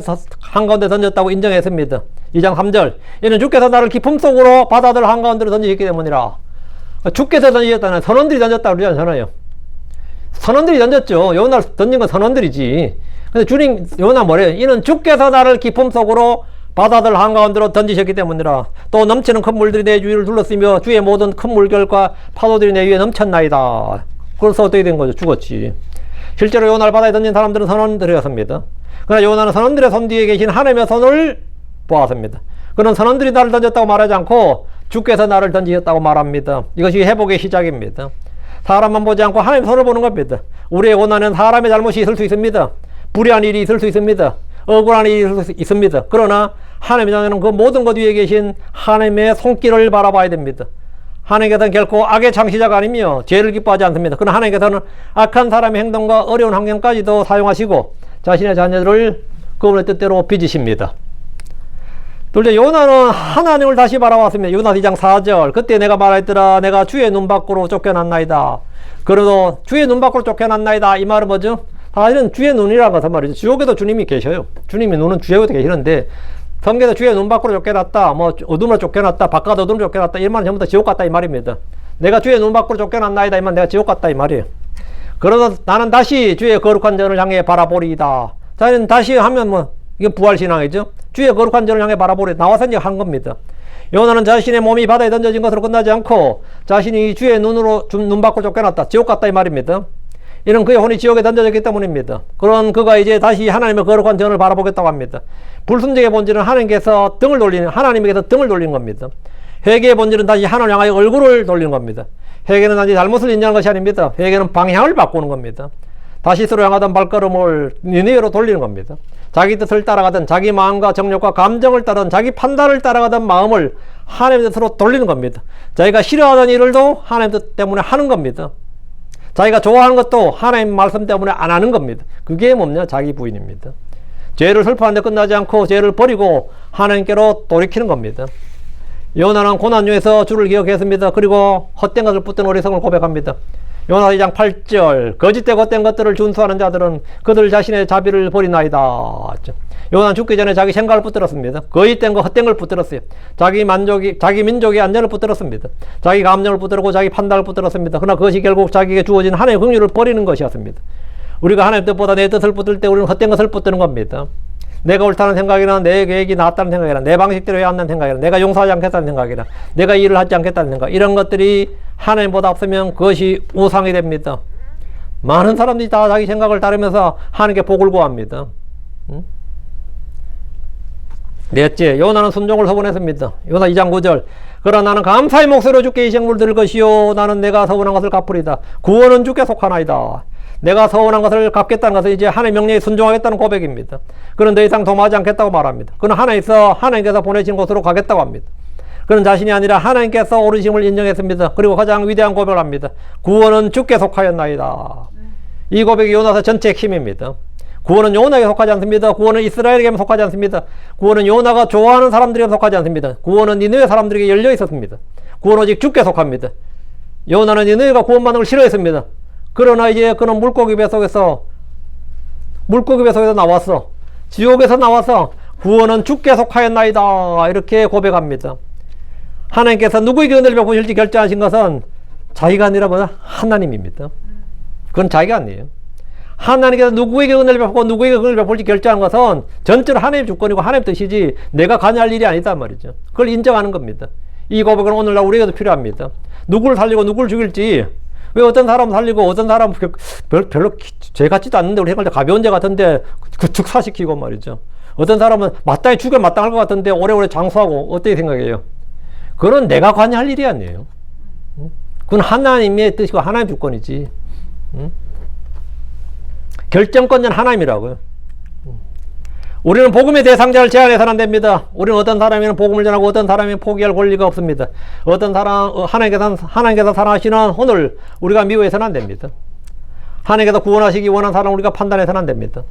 [SPEAKER 1] 던졌다고 인정했습니다. 2장 3절 이는 주께서 나를 기품 속으로 바다들 한가운데로 던지셨기 때문이라. 주께서 던지셨다는 선원들이 던졌다고 그러지 않잖아요. 선원들이 던졌죠. 요나를 던진 건 선원들이지. 근데 주님 요나 뭐래요? 이는 주께서 나를 기품 속으로 바다들 한가운데로 던지셨기 때문이라. 또 넘치는 큰 물들이 내 주위를 둘렀으며 주의 모든 큰 물결과 파도들이 내 위에 넘쳤나이다. 그래서 어떻게 된 거죠? 죽었지. 실제로 요나를 바다에 던진 사람들은 선원들이었습니다. 그러나 요나는 선원들의 손 뒤에 계신 하나님의 손을 보았습니다. 그는 선원들이 나를 던졌다고 말하지 않고 주께서 나를 던지셨다고 말합니다. 이것이 회복의 시작입니다. 사람만 보지 않고 하나님의 손을 보는 겁니다. 우리의 고난은 사람의 잘못이 있을 수 있습니다. 불의한 일이 있을 수 있습니다. 억울한 일이 있을 수 있습니다. 그러나 하나님의 자녀는 그 모든 것 위에 계신 하나님의 손길을 바라봐야 됩니다. 하나님께서는 결코 악의 창시자가 아니며 죄를 기뻐하지 않습니다. 그러나 하나님께서는 악한 사람의 행동과 어려운 환경까지도 사용하시고 자신의 자녀들을 그분의 뜻대로 빚으십니다. 둘째, 요나는 하나님을 다시 바라봤습니다. 요나 2장 4절. 그때 내가 말했더라. 내가 주의 눈 밖으로 쫓겨났나이다. 그래도 주의 눈 밖으로 쫓겨났나이다. 이 말은 뭐죠? 사실은 주의 눈이라는 것은 말이죠. 지옥에도 주님이 계셔요. 주님의 눈은 지옥에도 계시는데 성경에서 주의 눈 밖으로 쫓겨났다, 뭐 어둠으로 쫓겨났다, 바깥 어둠으로 쫓겨났다, 이 말은 전부 다 지옥 갔다 이 말입니다. 내가 주의 눈 밖으로 쫓겨났나이다, 이 말은 내가 지옥 갔다 이 말이에요. 그러나 나는 다시 주의 거룩한 전을 향해 바라보리이다. 자는 다시 하면 뭐 이게 부활신앙이죠. 주의 거룩한 전을 향해 바라보리. 나와서 이제 한 겁니다. 요나는 자신의 몸이 바다에 던져진 것으로 끝나지 않고 자신이 주의 눈으로 눈 밖으로 쫓겨났다, 지옥 갔다 이 말입니다. 이는 그의 혼이 지옥에 던져졌기 때문입니다. 그런 그가 이제 다시 하나님의 거룩한 전을 바라보겠다고 합니다. 불순종의 본질은 하나님께서 등을 돌리는, 하나님에게서 등을 돌리는 겁니다. 회개의 본질은 다시 하나님을 향하여 얼굴을 돌리는 겁니다. 회개는 단지 잘못을 인정하는 것이 아닙니다. 회개는 방향을 바꾸는 겁니다. 다시스로 향하던 발걸음을 니느웨로 돌리는 겁니다. 자기 뜻을 따라가던, 자기 마음과 정욕과 감정을 따르던, 자기 판단을 따라가던 마음을 하나님의 뜻으로 돌리는 겁니다. 자기가 싫어하던 일을도 하나님 뜻 때문에 하는 겁니다. 자기가 좋아하는 것도 하나님 말씀 때문에 안 하는 겁니다. 그게 뭐냐? 자기 부인입니다. 죄를 슬퍼하는데 끝나지 않고 죄를 버리고 하나님께로 돌이키는 겁니다. 요나는 고난 중에서 주를 기억했습니다. 그리고 헛된 것을 붙든 어리석음을 고백합니다. 요나 2장 8절. 거짓되고 헛된 것들을 준수하는 자들은 그들 자신의 자비를 버리나이다. 요나는 죽기 전에 자기 생각을 붙들었습니다. 거짓된 거, 헛된 걸 붙들었어요. 자기 민족의 안전을 붙들었습니다. 자기 감정을 붙들고 자기 판단을 붙들었습니다. 그러나 그것이 결국 자기에게 주어진 하나님의 긍휼을 버리는 것이었습니다. 우리가 하나님 뜻보다 내 뜻을 붙들 때 우리는 헛된 것을 붙드는 겁니다. 내가 옳다는 생각이나 내 계획이 낫다는 생각이나 내 방식대로 해야 한다는 생각이나 내가 용서하지 않겠다는 생각이나 내가 일을 하지 않겠다는 생각, 이런 것들이 하나님보다 없으면 그것이 우상이 됩니다. 많은 사람들이 다 자기 생각을 따르면서 하나님께 복을 구합니다. 넷째, 요나는 순종을 서원했습니다. 요나 2장 9절. 그러나 나는 감사의 목소리로 주께 이 생물을 드릴 것이요 나는 내가 서원한 것을 갚으리다. 구원은 주께 속하나이다. 내가 서원한 것을 갚겠다는 것은 이제 하나님의 명령에 순종하겠다는 고백입니다. 그는 더 이상 도모하지 않겠다고 말합니다. 그는 하나님께서 보내신 곳으로 가겠다고 합니다. 그는 자신이 아니라 하나님께서 오르심을 인정했습니다. 그리고 가장 위대한 고백을 합니다. 구원은 주께 속하였나이다. 이 고백이 요나서 전체의 힘입니다. 구원은 요나에게 속하지 않습니다. 구원은 이스라엘에게 속하지 않습니다. 구원은 요나가 좋아하는 사람들에게 속하지 않습니다. 구원은 니느웨 사람들에게 열려 있었습니다. 구원은 오직 주께 속합니다. 요나는 니느웨가 구원받는 걸 싫어했습니다. 그러나 이제 그는 물고기 뱃속에서 나왔어. 지옥에서 나와서 구원은 주께 속하였나이다. 이렇게 고백합니다. 하나님께서 누구에게 은혜를 베푸실지 결정하신 것은 자기가 아니라 뭐냐? 하나님입니다. 그건 자기가 아니에요. 하나님께서 누구에게 은혜를 베푸고 누구에게 은혜를 베풀지 결정한 것은 전적으로 하나님의 주권이고 하나님의 뜻이지 내가 관여할 일이 아니다 말이죠. 그걸 인정하는 겁니다. 이 고백은 오늘날 우리에게도 필요합니다. 누구를 살리고 누구를 죽일지, 왜 어떤 사람은 살리고 어떤 사람은 별로 죄 같지도 않는데 우리 생각할 때 가벼운 죄 같은데 즉사시키고 말이죠. 어떤 사람은 마땅히 죽여 마땅할 것 같은데 오래오래 장수하고, 어떻게 생각해요? 그건 내가 관여할 일이 아니에요. 그건 하나님의 뜻이고 하나님의 주권이지. 결정권자는 하나님이라고요. 우리는 복음의 대상자를 제한해서는 안 됩니다. 우리는 어떤 사람에게는 복음을 전하고 어떤 사람에게는 포기할 권리가 없습니다. 어떤 사람, 하나님께서 사랑하시는 오늘 우리가 미워해서는 안 됩니다. 하나님께서 구원하시기 원하는 사람을 우리가 판단해서는 안 됩니다.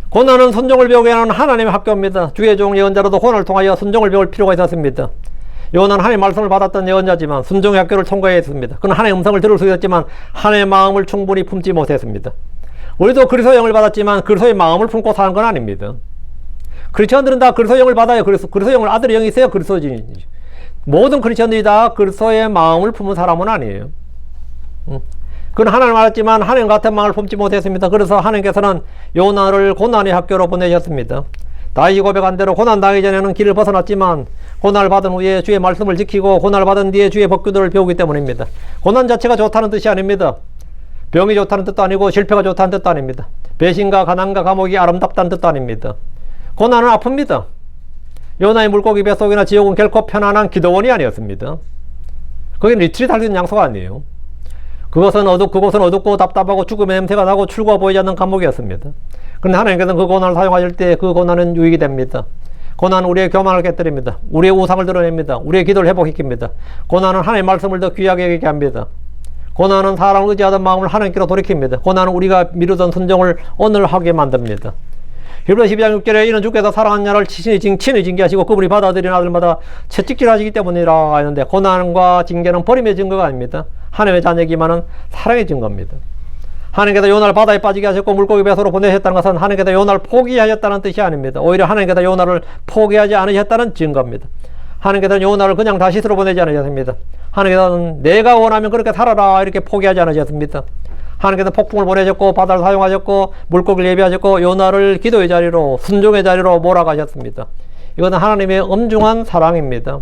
[SPEAKER 1] 고난은 순종을 배우게 하는 하나님의 학교입니다. 주의 종 예언자로도 고난을 통하여 순종을 배울 필요가 있었습니다. 요나는 하나님의 말씀을 받았던 예언자지만 순종의 학교를 통과해야 했습니다. 그는 하나님의 음성을 들을 수 있었지만 하나님의 마음을 충분히 품지 못했습니다. 우리도 그리스도의 영을 받았지만 그리스도의 마음을 품고 사는 건 아닙니다. 크리스천들은 다 그리스도의 영을 받아요. 그리스도의 영을 아들의 영이 있어야 그리스도인이지. 모든 크리스천들이 다 그리스도의 마음을 품은 사람은 아니에요. 그는 하나님을 알았지만 하나님 같은 마음을 품지 못했습니다. 그래서 하나님께서는 요나를 고난의 학교로 보내셨습니다. 다윗이 고백한 대로 고난당하기 전에는 길을 벗어났지만 고난을 받은 후에 주의 말씀을 지키고 고난을 받은 뒤에 주의 법규들을 배우기 때문입니다. 고난 자체가 좋다는 뜻이 아닙니다. 병이 좋다는 뜻도 아니고 실패가 좋다는 뜻도 아닙니다. 배신과 가난과 감옥이 아름답다는 뜻도 아닙니다. 고난은 아픕니다. 요나의 물고기 뱃속이나 지옥은 결코 편안한 기도원이 아니었습니다. 거긴 리트릿 할 수 있는 장소가 아니에요. 그곳은 어둡고 답답하고 죽음의 냄새가 나고 출구가 보이지 않는 감옥이었습니다. 그런데 하나님께서는 그 고난을 사용하실 때 그 고난은 유익이 됩니다. 고난은 우리의 교만을 깨뜨립니다. 우리의 우상을 드러냅니다. 우리의 기도를 회복시킵니다. 고난은 하나님의 말씀을 더 귀하게 여기게 합니다. 고난은 사람을 의지하던 마음을 하나님께로 돌이킵니다. 고난은 우리가 미루던 순종을 오늘 하게 만듭니다. 히브리서 12장 6절에 이는 주께서 사랑하는 자를 친히 징계하시고 그분이 받아들인 아들마다 채찍질하시기 때문이라 하는데, 고난과 징계는 버림의 증거가 아닙니다. 하나님의 자녀이기만은 사랑의 증거입니다. 하나님께서 요나를 바다에 빠지게 하셨고 물고기 배속으로 보내셨다는 것은 하나님께서 요나를 포기하셨다는 뜻이 아닙니다. 오히려 하나님께서 요나를 포기하지 않으셨다는 증거입니다. 하나님께서는 요나를 그냥 다시스로 보내지 않으셨습니다. 하나님께서는 내가 원하면 그렇게 살아라 이렇게 포기하지 않으셨습니다. 하나님께서 폭풍을 보내셨고 바다를 사용하셨고 물고기를 예비하셨고 요나를 기도의 자리로, 순종의 자리로 몰아가셨습니다. 이것은 하나님의 엄중한 사랑입니다.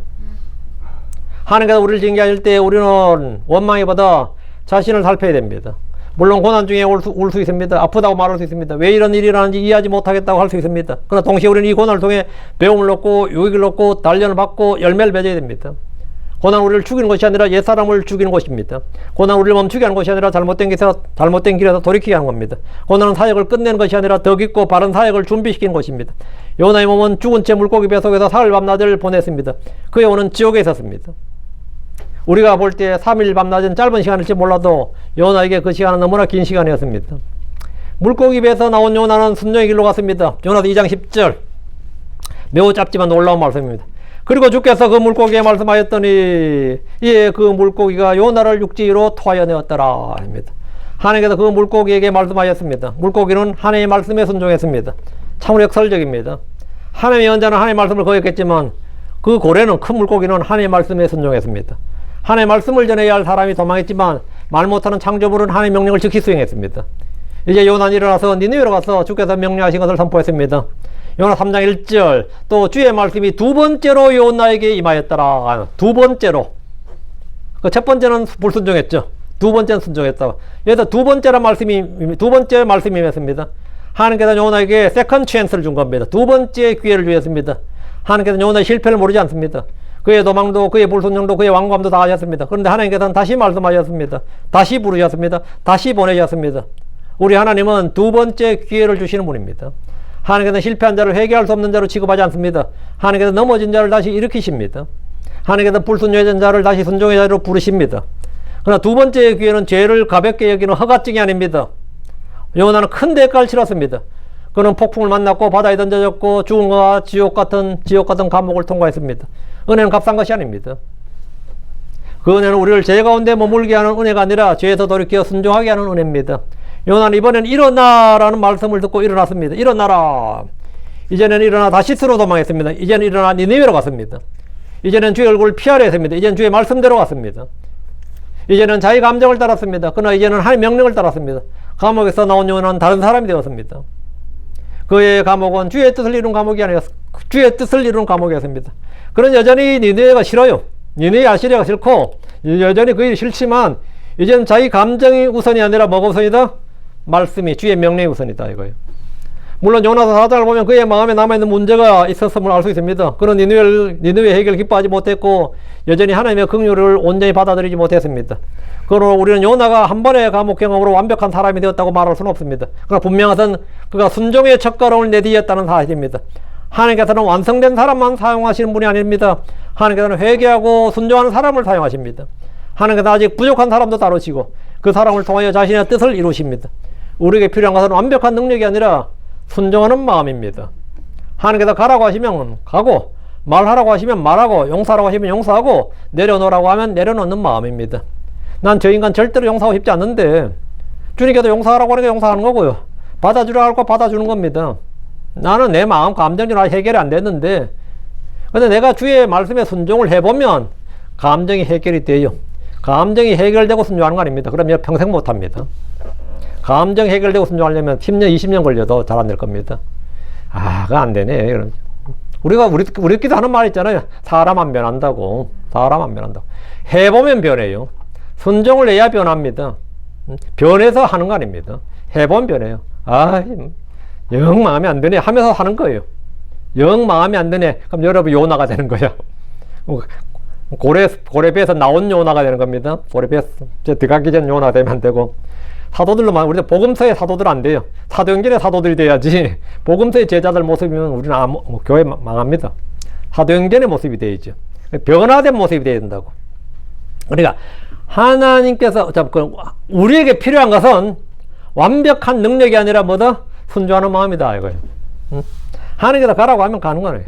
[SPEAKER 1] 하나님께서 우리를 징계하실 때 우리는 원망이보다 자신을 살펴야 됩니다. 물론 고난 중에 울 수 있습니다. 아프다고 말할 수 있습니다. 왜 이런 일이 일어나는지 이해하지 못하겠다고 할 수 있습니다. 그러나 동시에 우리는 이 고난을 통해 배움을 얻고 유익을 얻고 단련을 받고 열매를 맺어야 됩니다. 고난 우리를 죽이는 것이 아니라 옛사람을 죽이는 것입니다. 고난 우리를 멈추게 하는 것이 아니라 잘못된 길에서 돌이키게 하는 겁니다. 고난은 사역을 끝내는 것이 아니라 더 깊고 바른 사역을 준비시키는 것입니다. 요나의 몸은 죽은 채 물고기 뱃속에서 사흘 밤낮을 보냈습니다. 그의 영혼은 지옥에 있었습니다. 우리가 볼 때 3일 밤낮은 짧은 시간일지 몰라도 요나에게 그 시간은 너무나 긴 시간이었습니다. 물고기 배에서 나온 요나는 순종의 길로 갔습니다. 요나서 2장 10절, 매우 짧지만 놀라운 말씀입니다. 그리고 주께서 그 물고기에 말씀하였더니 이에 그 물고기가 요나를 육지 위로 토하여 내었더라 합니다. 하나님께서 그 물고기에게 말씀하셨습니다. 물고기는 하나님의 말씀에 순종했습니다. 참으로 역설적입니다. 하나님의 연자는 하나님의 말씀을 거역했지만 그 고래는, 큰 물고기는 하나님의 말씀에 순종했습니다. 하나님의 말씀을 전해야 할 사람이 도망했지만 말 못하는 창조물은 하나님의 명령을 즉시 수행했습니다. 이제 요나는 일어나서 니느웨로 가서 주께서 명령하신 것을 선포했습니다. 요나 3장 1절, 또 주의 말씀이 두 번째로 요나에게 임하였더라. 두 번째로. 그 첫 번째는 불순종했죠. 두 번째는 순종했다. 여기서 두 번째 말씀이었습니다. 하나님께서 요나에게 세컨드 찬스를 준 겁니다. 두 번째 기회를 주셨습니다. 하나님께서 요나의 실패를 모르지 않습니다. 그의 도망도, 그의 불순종도, 그의 완고함도 다 하셨습니다. 그런데 하나님께서는 다시 말씀하셨습니다. 다시 부르셨습니다. 다시 보내셨습니다. 우리 하나님은 두 번째 기회를 주시는 분입니다. 하나님께서는 실패한 자를 회개할 수 없는 자로 취급하지 않습니다. 하나님께서 넘어진 자를 다시 일으키십니다. 하나님께서 불순종했던 자를 다시 순종의 자리로 부르십니다. 그러나 두 번째 기회는 죄를 가볍게 여기는 허가증이 아닙니다. 요나는 큰 대가를 치렀습니다. 그는 폭풍을 만났고 바다에 던져졌고 죽음과 지옥 같은 감옥을 통과했습니다. 은혜는 값싼 것이 아닙니다. 그 은혜는 우리를 죄 가운데 머물게 하는 은혜가 아니라 죄에서 돌이켜 순종하게 하는 은혜입니다. 요나는 이번엔 일어나라는 말씀을 듣고 일어났습니다. 일어나라. 이제는 일어나 다시스로 도망했습니다. 이제는 일어나 니느웨로 갔습니다. 이제는 주의 얼굴을 피하려 했습니다. 이제는 주의 말씀대로 갔습니다. 이제는 자기 감정을 따랐습니다. 그러나 이제는 하나님의 명령을 따랐습니다. 감옥에서 나온 요나는 다른 사람이 되었습니다. 그의 감옥은 주의 뜻을 이룬 감옥이 아니었습니다. 주의 뜻을 이룬 감옥이었습니다. 그는 여전히 니느웨가 싫어요. 니느웨 아시리아가 싫고 여전히 그 일이 싫지만 이제는 자기 감정이 우선이 아니라 뭐가 우선이다? 말씀이, 주의 명령이 우선이다 이거예요. 물론 요나서 4장을 보면 그의 마음에 남아있는 문제가 있었음을 알 수 있습니다. 그는 니느웨 해결을 기뻐하지 못했고 여전히 하나님의 긍휼을 온전히 받아들이지 못했습니다. 그러나 우리는 요나가 한 번의 감옥 경험으로 완벽한 사람이 되었다고 말할 수는 없습니다. 그러나 분명한 것은 그가 순종의 첫걸음을 내디뎠다는 사실입니다. 하나님께서는 완성된 사람만 사용하시는 분이 아닙니다. 하나님께서는 회개하고 순종하는 사람을 사용하십니다. 하나님께서 아직 부족한 사람도 다루시고 그 사람을 통하여 자신의 뜻을 이루십니다. 우리에게 필요한 것은 완벽한 능력이 아니라 순종하는 마음입니다. 하나님께서 가라고 하시면 가고, 말하라고 하시면 말하고, 용서하라고 하시면 용서하고, 내려놓으라고 하면 내려놓는 마음입니다. 난 저 인간 절대로 용서하고 싶지 않는데 주님께서 용서하라고 하니까 용서하는 거고요. 받아주라고 하고 받아주는 겁니다. 나는 내 마음 감정이 해결이 안 됐는데 근데 내가 주의 말씀에 순종을 해보면 감정이 해결이 돼요. 감정이 해결되고 순종하는 거 아닙니다. 그러면 평생 못합니다. 감정이 해결되고 순종하려면 10년, 20년 걸려도 잘 안 될 겁니다. 그거 안 되네. 우리끼리 하는 말 있잖아요. 사람 안 변한다고. 사람 안 변한다고. 해보면 변해요. 순종을 해야 변합니다. 변해서 하는 거 아닙니다. 해보면 변해요. 영 마음에 안 드네 하면서 하는 거예요. 영 마음에 안 드네. 그럼 여러분 요나가 되는 거야. 고래배에서 나온 요나가 되는 겁니다. 고래배에서 들어가기 전 요나 되면 안 되고. 사도들로만, 우리는 복음서의 사도들 안 돼요. 사도행전의 사도들이 돼야지. 복음서의 제자들 모습이면 우리는 교회 망합니다. 사도행전의 모습이 돼야죠. 변화된 모습이 돼야 된다고. 그러니까 하나님께서 우리에게 필요한 것은 완벽한 능력이 아니라 뭐다? 순종하는 마음이다 이거예요. 하나님께서 가라고 하면 가는 거예요.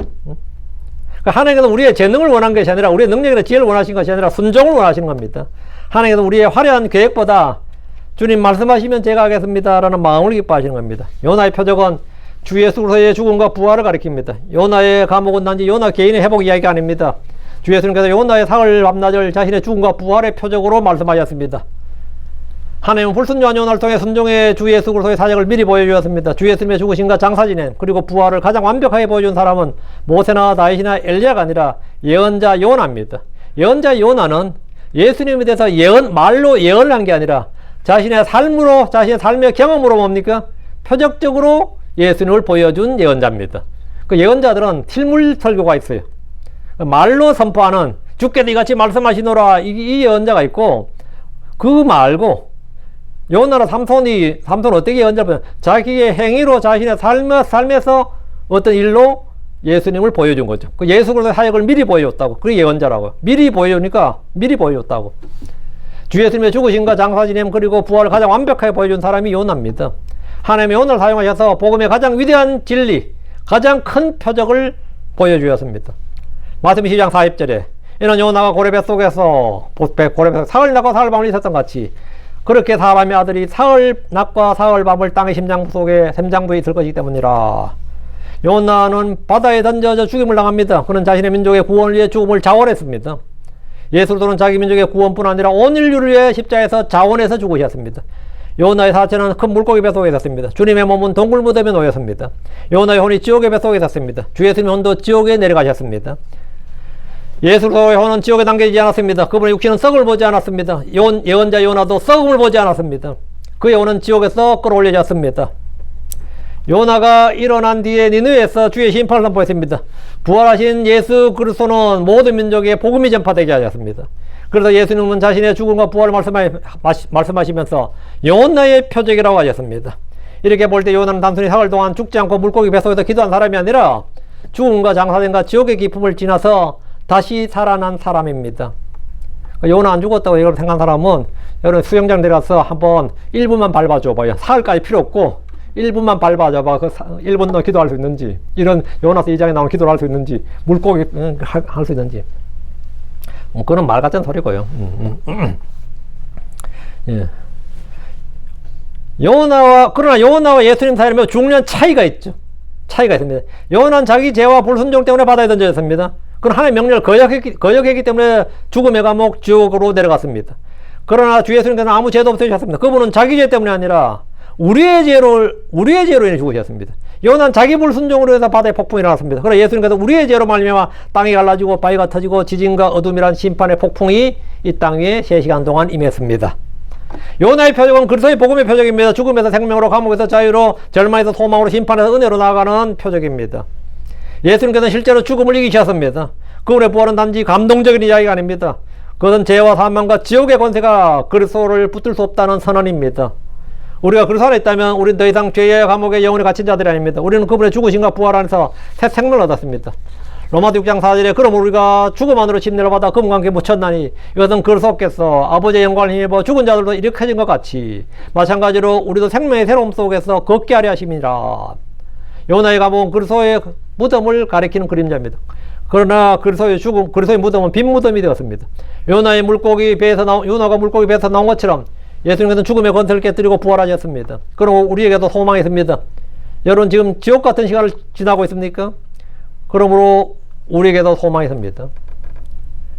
[SPEAKER 1] 그러니까 하나님께서 우리의 재능을 원한 것이 아니라, 우리의 능력이나 지혜를 원하신 것이 아니라 순종을 원하시는 겁니다. 하나님께서 우리의 화려한 계획보다 주님 말씀하시면 제가 하겠습니다 라는 마음을 기뻐하시는 겁니다. 요나의 표적은 주 예수 그리스도의 죽음과 부활을 가리킵니다. 요나의 감옥은 단지 요나 개인의 회복 이야기가 아닙니다. 주 예수님께서 요나의 사흘 밤낮을 자신의 죽음과 부활의 표적으로 말씀하셨습니다. 하나님은 불순종한 요나를 통해 순종의 주 예수 그리스도의 사역을 미리 보여주었습니다. 주 예수님의 죽으심과 장사지낸 그리고 부활을 가장 완벽하게 보여준 사람은 모세나 다윗이나 엘리야가 아니라 예언자 요나입니다. 예언자 요나는 예수님에 대해서 말로 예언을 한 게 아니라 자신의 삶으로, 자신의 삶의 경험으로 뭡니까? 표적적으로 예수님을 보여준 예언자입니다. 그 예언자들은 til물 설교가 있어요. 말로 선포하는 주께서 이같이 말씀하시노라 이 예언자가 있고, 그거 말고 요나나 삼손은 어떻게 예언자를 보여? 자기의 행위로 자신의 삶에서 어떤 일로 예수님을 보여준 거죠. 그 예수 그리스도의 사역을 미리 보여줬다고. 그게 예언자라고요. 미리 보여주니까 미리 보여줬다고. 주 예수님의 죽으심과 장사지냄 그리고 부활을 가장 완벽하게 보여준 사람이 요나입니다. 하나님의 요나를 사용하셔서 복음의 가장 위대한 진리, 가장 큰 표적을 보여주었습니다. 마태복음 12장 40절에 이는 요나가 고래배 속에서 사흘 낮과 사흘 밤을 있었던 같이 그렇게 사람의 아들이 사흘 낮과 사흘 밤을 땅의 샘장부에 있을 것이기 때문이라. 요나는 바다에 던져져 죽임을 당합니다. 그는 자신의 민족의 구원을 위해 죽음을 자원했습니다. 예수로는 자기 민족의 구원뿐 아니라 온 인류를 위해 십자에서 자원해서 죽으셨습니다. 요나의 사체는 큰 물고기 뱃속에 있었습니다. 주님의 몸은 동굴 무덤에 놓였습니다. 요나의 혼이 지옥의 뱃속에 있었습니다. 주 예수님의 혼도 지옥에 내려가셨습니다. 예수로의 혼은 지옥에 담겨지지 않았습니다. 그분의 육신은 썩을 보지 않았습니다. 예언자 요나도 썩음을 보지 않았습니다. 그의 혼은 지옥에서 끌어올려졌습니다. 요나가 일어난 뒤에 니느웨에서 주의 심판을 선포했습니다. 부활하신 예수 그리스도는 모든 민족에 복음이 전파되게 하셨습니다. 그래서 예수님은 자신의 죽음과 부활을 말씀하시면서 요나의 표적이라고 하셨습니다. 이렇게 볼 때 요나는 단순히 사흘 동안 죽지 않고 물고기 뱃속에서 기도한 사람이 아니라 죽음과 장사됨과 지옥의 기쁨을 지나서 다시 살아난 사람입니다. 요나 안 죽었다고 이걸 생각한 사람은 여러분 수영장 내려가서 한번 1분만 밟아줘 봐요. 사흘까지 필요 없고 1분만 밟아줘 봐. 그 1분 더 기도할 수 있는지, 이런 요나서 2장에 나온 기도를 할 수 있는지, 물고기 할 수 있는지. 그건 말 같은 소리고요. 예. 그러나 요나와 예수님 사이에 중요한 차이가 있죠. 차이가 있습니다. 요나는 자기 죄와 불순종 때문에 바다에 던져졌습니다. 그건 하나님의 명령을 거역했기 때문에 죽음의 감옥 지옥으로 내려갔습니다. 그러나 주 예수님께서는 아무 죄도 없으셨습니다. 그분은 자기 죄 때문이 아니라 우리의 죄로 인해 죽으셨습니다. 요나는 자기 불순종으로 해서 바다에 폭풍이 일어났습니다. 그러나 예수님께서 우리의 죄로 말미암아 땅이 갈라지고 바위가 터지고 지진과 어둠이란 심판의 폭풍이 이 땅 위에 3시간 동안 임했습니다. 요나의 표적은 그리스도의 복음의 표적입니다. 죽음에서 생명으로, 감옥에서 자유로, 절망에서 소망으로, 심판에서 은혜로 나아가는 표적입니다. 예수님께서는 실제로 죽음을 이기셨습니다. 그분의 부활은 단지 감동적인 이야기가 아닙니다. 그것은 죄와 사망과 지옥의 권세가 그리스도를 붙들 수 없다는 선언입니다. 우리가 그리스도 안에 있다면 우리는 더 이상 죄의 감옥에 영원히 갇힌 자들이 아닙니다. 우리는 그분의 죽으심과 부활 안에서 새 생명을 얻었습니다. 로마서 6장 4절에 그러므로 우리가 죽음 안으로 침례를 받아 그분과 함께 묻혔나니 이것은 그리스도께서 아버지의 영광을 힘입어 죽은 자들도 일으켜진 것 같이 마찬가지로 우리도 생명의 새로움 속에서 걷게 하려 하심이라. 요나의 감옥은 그리스도의 무덤을 가리키는 그림자입니다. 그러나 그리스도의 죽음, 그리스도의 무덤은 빈 무덤이 되었습니다. 요나가 물고기 배에서 나온 것처럼 예수님께서는 죽음의 권세를 깨뜨리고 부활하셨습니다. 그리고 우리에게도 소망이 있습니다. 여러분 지금 지옥 같은 시간을 지나고 있습니까? 그러므로 우리에게도 소망이 있습니다.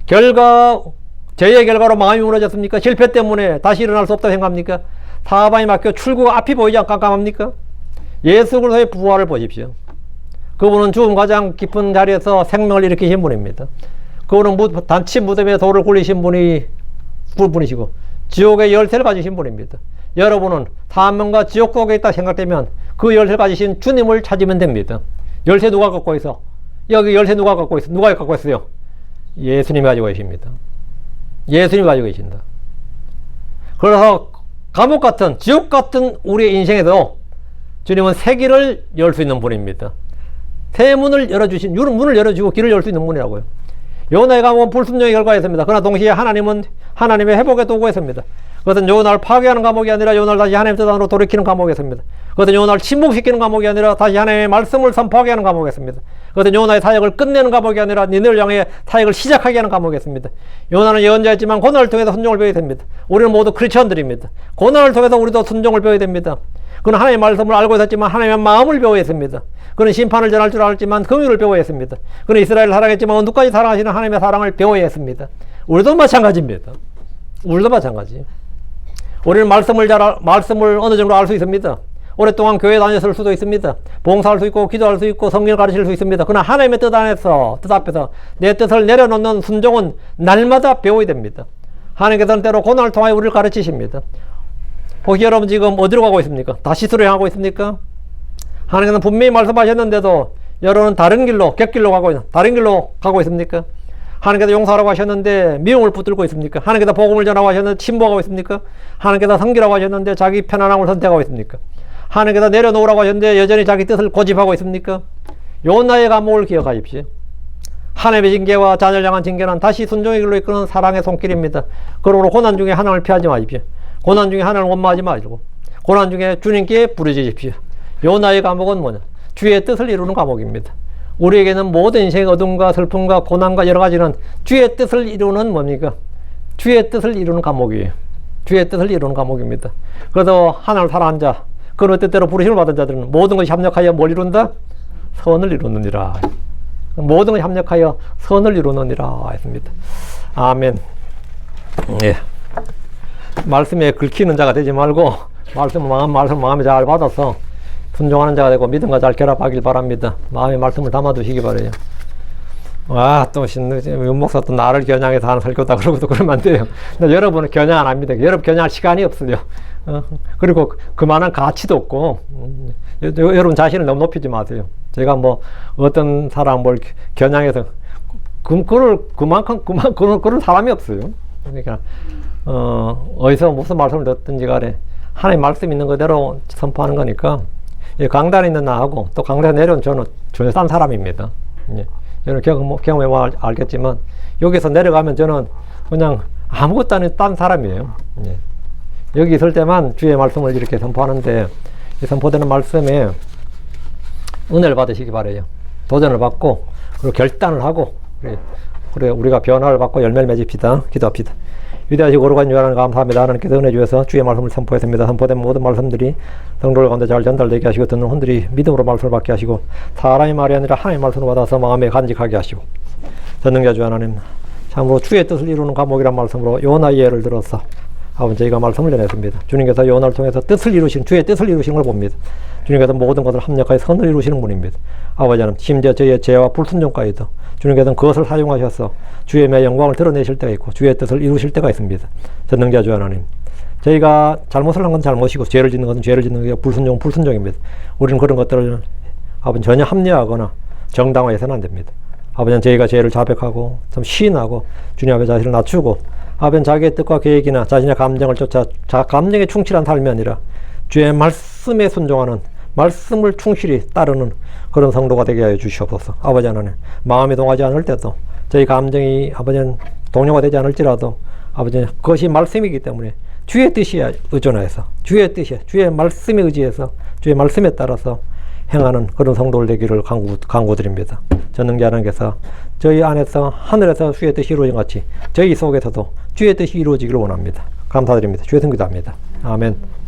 [SPEAKER 1] 죄의 결과로 마음이 무너졌습니까? 실패 때문에 다시 일어날 수 없다고 생각합니까? 사방이 막혀 출구가 앞이 보이지 않고 깜깜합니까? 예수 그리스도의 부활을 보십시오. 그분은 죽음 가장 깊은 자리에서 생명을 일으키신 분입니다. 그분은 단치 무덤에 돌을 굴리신 분이시고 지옥의 열쇠를 가지신 분입니다. 여러분은 사명과 지옥 속에 있다 생각되면 그 열쇠를 가지신 주님을 찾으면 됩니다. 열쇠 누가 갖고 있어? 여기 열쇠 누가 갖고 있어? 누가 갖고 있어요? 예수님이 가지고 계십니다. 예수님이 가지고 계신다. 그래서 감옥 같은, 지옥 같은 우리의 인생에도 주님은 새 길을 열 수 있는 분입니다. 새 문을 열어주신, 문을 열어주고 길을 열 수 있는 분이라고요. 요나의 감옥은 불순종의 결과였습니다. 그러나 동시에 하나님은 하나님의 회복의 도구였습니다. 그것은 요나를 파괴하는 감옥이 아니라 요나를 다시 하나님 뜻 안으로 돌이키는 감옥이었습니다. 그것은 요나를 침묵시키는 감옥이 아니라 다시 하나님의 말씀을 선포하게 하는 감옥이었습니다. 그것은 요나의 사역을 끝내는 감옥이 아니라 니네를 향해 사역을 시작하게 하는 감옥이었습니다. 요나는 예언자였지만 고난을 통해서 순종을 배워야 됩니다. 우리는 모두 크리스천들입니다. 고난을 통해서 우리도 순종을 배워야 됩니다. 그는 하나님의 말씀을 알고 있었지만 하나님의 마음을 배워야 했습니다. 그는 심판을 전할 줄 알았지만 긍휼을 배워야 했습니다. 그는 이스라엘을 사랑했지만 언제까지 사랑하시는 하나님의 사랑을 배워야 했습니다. 우리도 마찬가지입니다. 우리도 마찬가지. 우리는 말씀을 어느 정도 알 수 있습니다. 오랫동안 교회 다녔을 수도 있습니다. 봉사할 수 있고 기도할 수 있고 성경을 가르칠 수 있습니다. 그러나 하나님의 뜻 앞에서 내 뜻을 내려놓는 순종은 날마다 배워야 됩니다. 하나님께서는 때로 고난을 통하여 우리를 가르치십니다. 혹시 여러분 지금 어디로 가고 있습니까? 다시스로 향하고 있습니까? 하나님께서는 분명히 말씀하셨는데도 여러분은 다른 길로 가고 있습니까? 하나님께서 용서하라고 하셨는데 미움을 붙들고 있습니까? 하나님께서 복음을 전하고 하셨는데 침묵하고 있습니까? 하나님께서 섬기라고 하셨는데 자기 편안함을 선택하고 있습니까? 하나님께서 내려놓으라고 하셨는데 여전히 자기 뜻을 고집하고 있습니까? 요나의 감옥을 기억하십시오. 하나님의 징계와 자녀를 향한 징계는 다시 순종의 길로 이끄는 사랑의 손길입니다. 그러므로 고난 중에 하나님을 피하지 마십시오. 고난 중에 하나님을 원망하지 마시고 고난 중에 주님께 부르짖으십시오. 요나의 감옥은 뭐냐? 주의 뜻을 이루는 감옥입니다. 우리에게는 모든 인생의 어둠과 슬픔과 고난과 여러 가지는 주의 뜻을 이루는 뭡니까? 주의 뜻을 이루는 감옥이에요. 주의 뜻을 이루는 감옥입니다. 그래서 하나님을 사랑한 자, 그의 뜻대로 부르심을 받은 자들은 모든 것이 합력하여 뭘 이룬다? 선을 이루느니라. 모든 것이 합력하여 선을 이루느니라 했습니다. 아멘. 예. 말씀에 긁히는 자가 되지 말고 말씀을 마음에 잘 받아서 순종하는 자가 되고 믿음과 잘 결합하길 바랍니다. 마음에 말씀을 담아두시기 바래요. 또 윤목사 또 나를 겨냥해서 하는 설교다 그러고도 그러면 안 돼요. 근데 여러분은 겨냥 안 합니다. 여러분 겨냥할 시간이 없어요. 그리고 그만한 가치도 없고 여러분 자신을 너무 높이지 마세요. 제가 뭐 어떤 사람 뭘 겨냥해서 그럴 사람이 없어요. 그러니까 어디서 무슨 말씀을 듣든지 간에 하나님 말씀 있는 그대로 선포하는 거니까 강단에 있는 나하고 또 강단에 내려온 저는 전혀 딴 사람입니다. 저는 경험해보면 알겠지만 여기서 내려가면 저는 그냥 아무것도 아닌 딴 사람이에요. 여기 있을 때만 주의 말씀을 이렇게 선포하는데 이 선포되는 말씀에 은혜를 받으시기 바래요. 도전을 받고 그리고 결단을 하고 그래 우리가 변화를 받고 열매를 맺읍시다. 기도합시다. 위대하시고 거룩한 유하나님 감사합니다. 하나님께서 은혜 주셔서 주의 말씀을 선포했습니다. 선포된 모든 말씀들이 성도들 가운데 잘 전달되게 하시고 듣는 혼들이 믿음으로 말씀을 받게 하시고 사람의 말이 아니라 하나님의 말씀을 받아서 마음에 간직하게 하시고 전능자 주 하나님 참으로 주의 뜻을 이루는 감옥이란 말씀으로 요나의 예를 들어서 아버지 저희가 말씀을 전했습니다. 주님께서 요나를 통해서 뜻을 이루신 주의 뜻을 이루신 걸 봅니다. 주님께서 모든 것을 합력하여 선을 이루시는 분입니다. 아버지 하나님 심지어 저희의 죄와 불순종까지도 주님께서는 그것을 사용하셔서 주의 매 영광을 드러내실 때가 있고 주의 뜻을 이루실 때가 있습니다. 전능자 주 하나님 저희가 잘못을 한 건 잘못이고 죄를 짓는 것은 죄를 짓는 게 불순종은 불순종입니다. 우리는 그런 것들을 아버지 전혀 합리화하거나 정당화해서는 안 됩니다. 아버지는 저희가 죄를 자백하고 좀 시인하고 주님 앞에 자신을 낮추고 아버지는 자기의 뜻과 계획이나 자신의 감정을 쫓아 감정에 충실한 삶이 아니라 주의 말씀에 순종하는 말씀을 충실히 따르는 그런 성도가 되게 하여 주시옵소서. 아버지 하나님 마음이 동하지 않을 때도 저희 감정이 아버지는 동요가 되지 않을지라도 아버지는 그것이 말씀이기 때문에 주의 뜻에 의존해서 주의 뜻에 주의 말씀에 의지해서 주의 말씀에 따라서 행하는 그런 성도들 되기를 간구드립니다. 전능자 하나님께서 저희 안에서 하늘에서 주의 뜻이 이루어진 같이 저희 속에서도 주의 뜻이 이루어지기를 원합니다. 감사드립니다. 주의 성기도합니다. 아멘.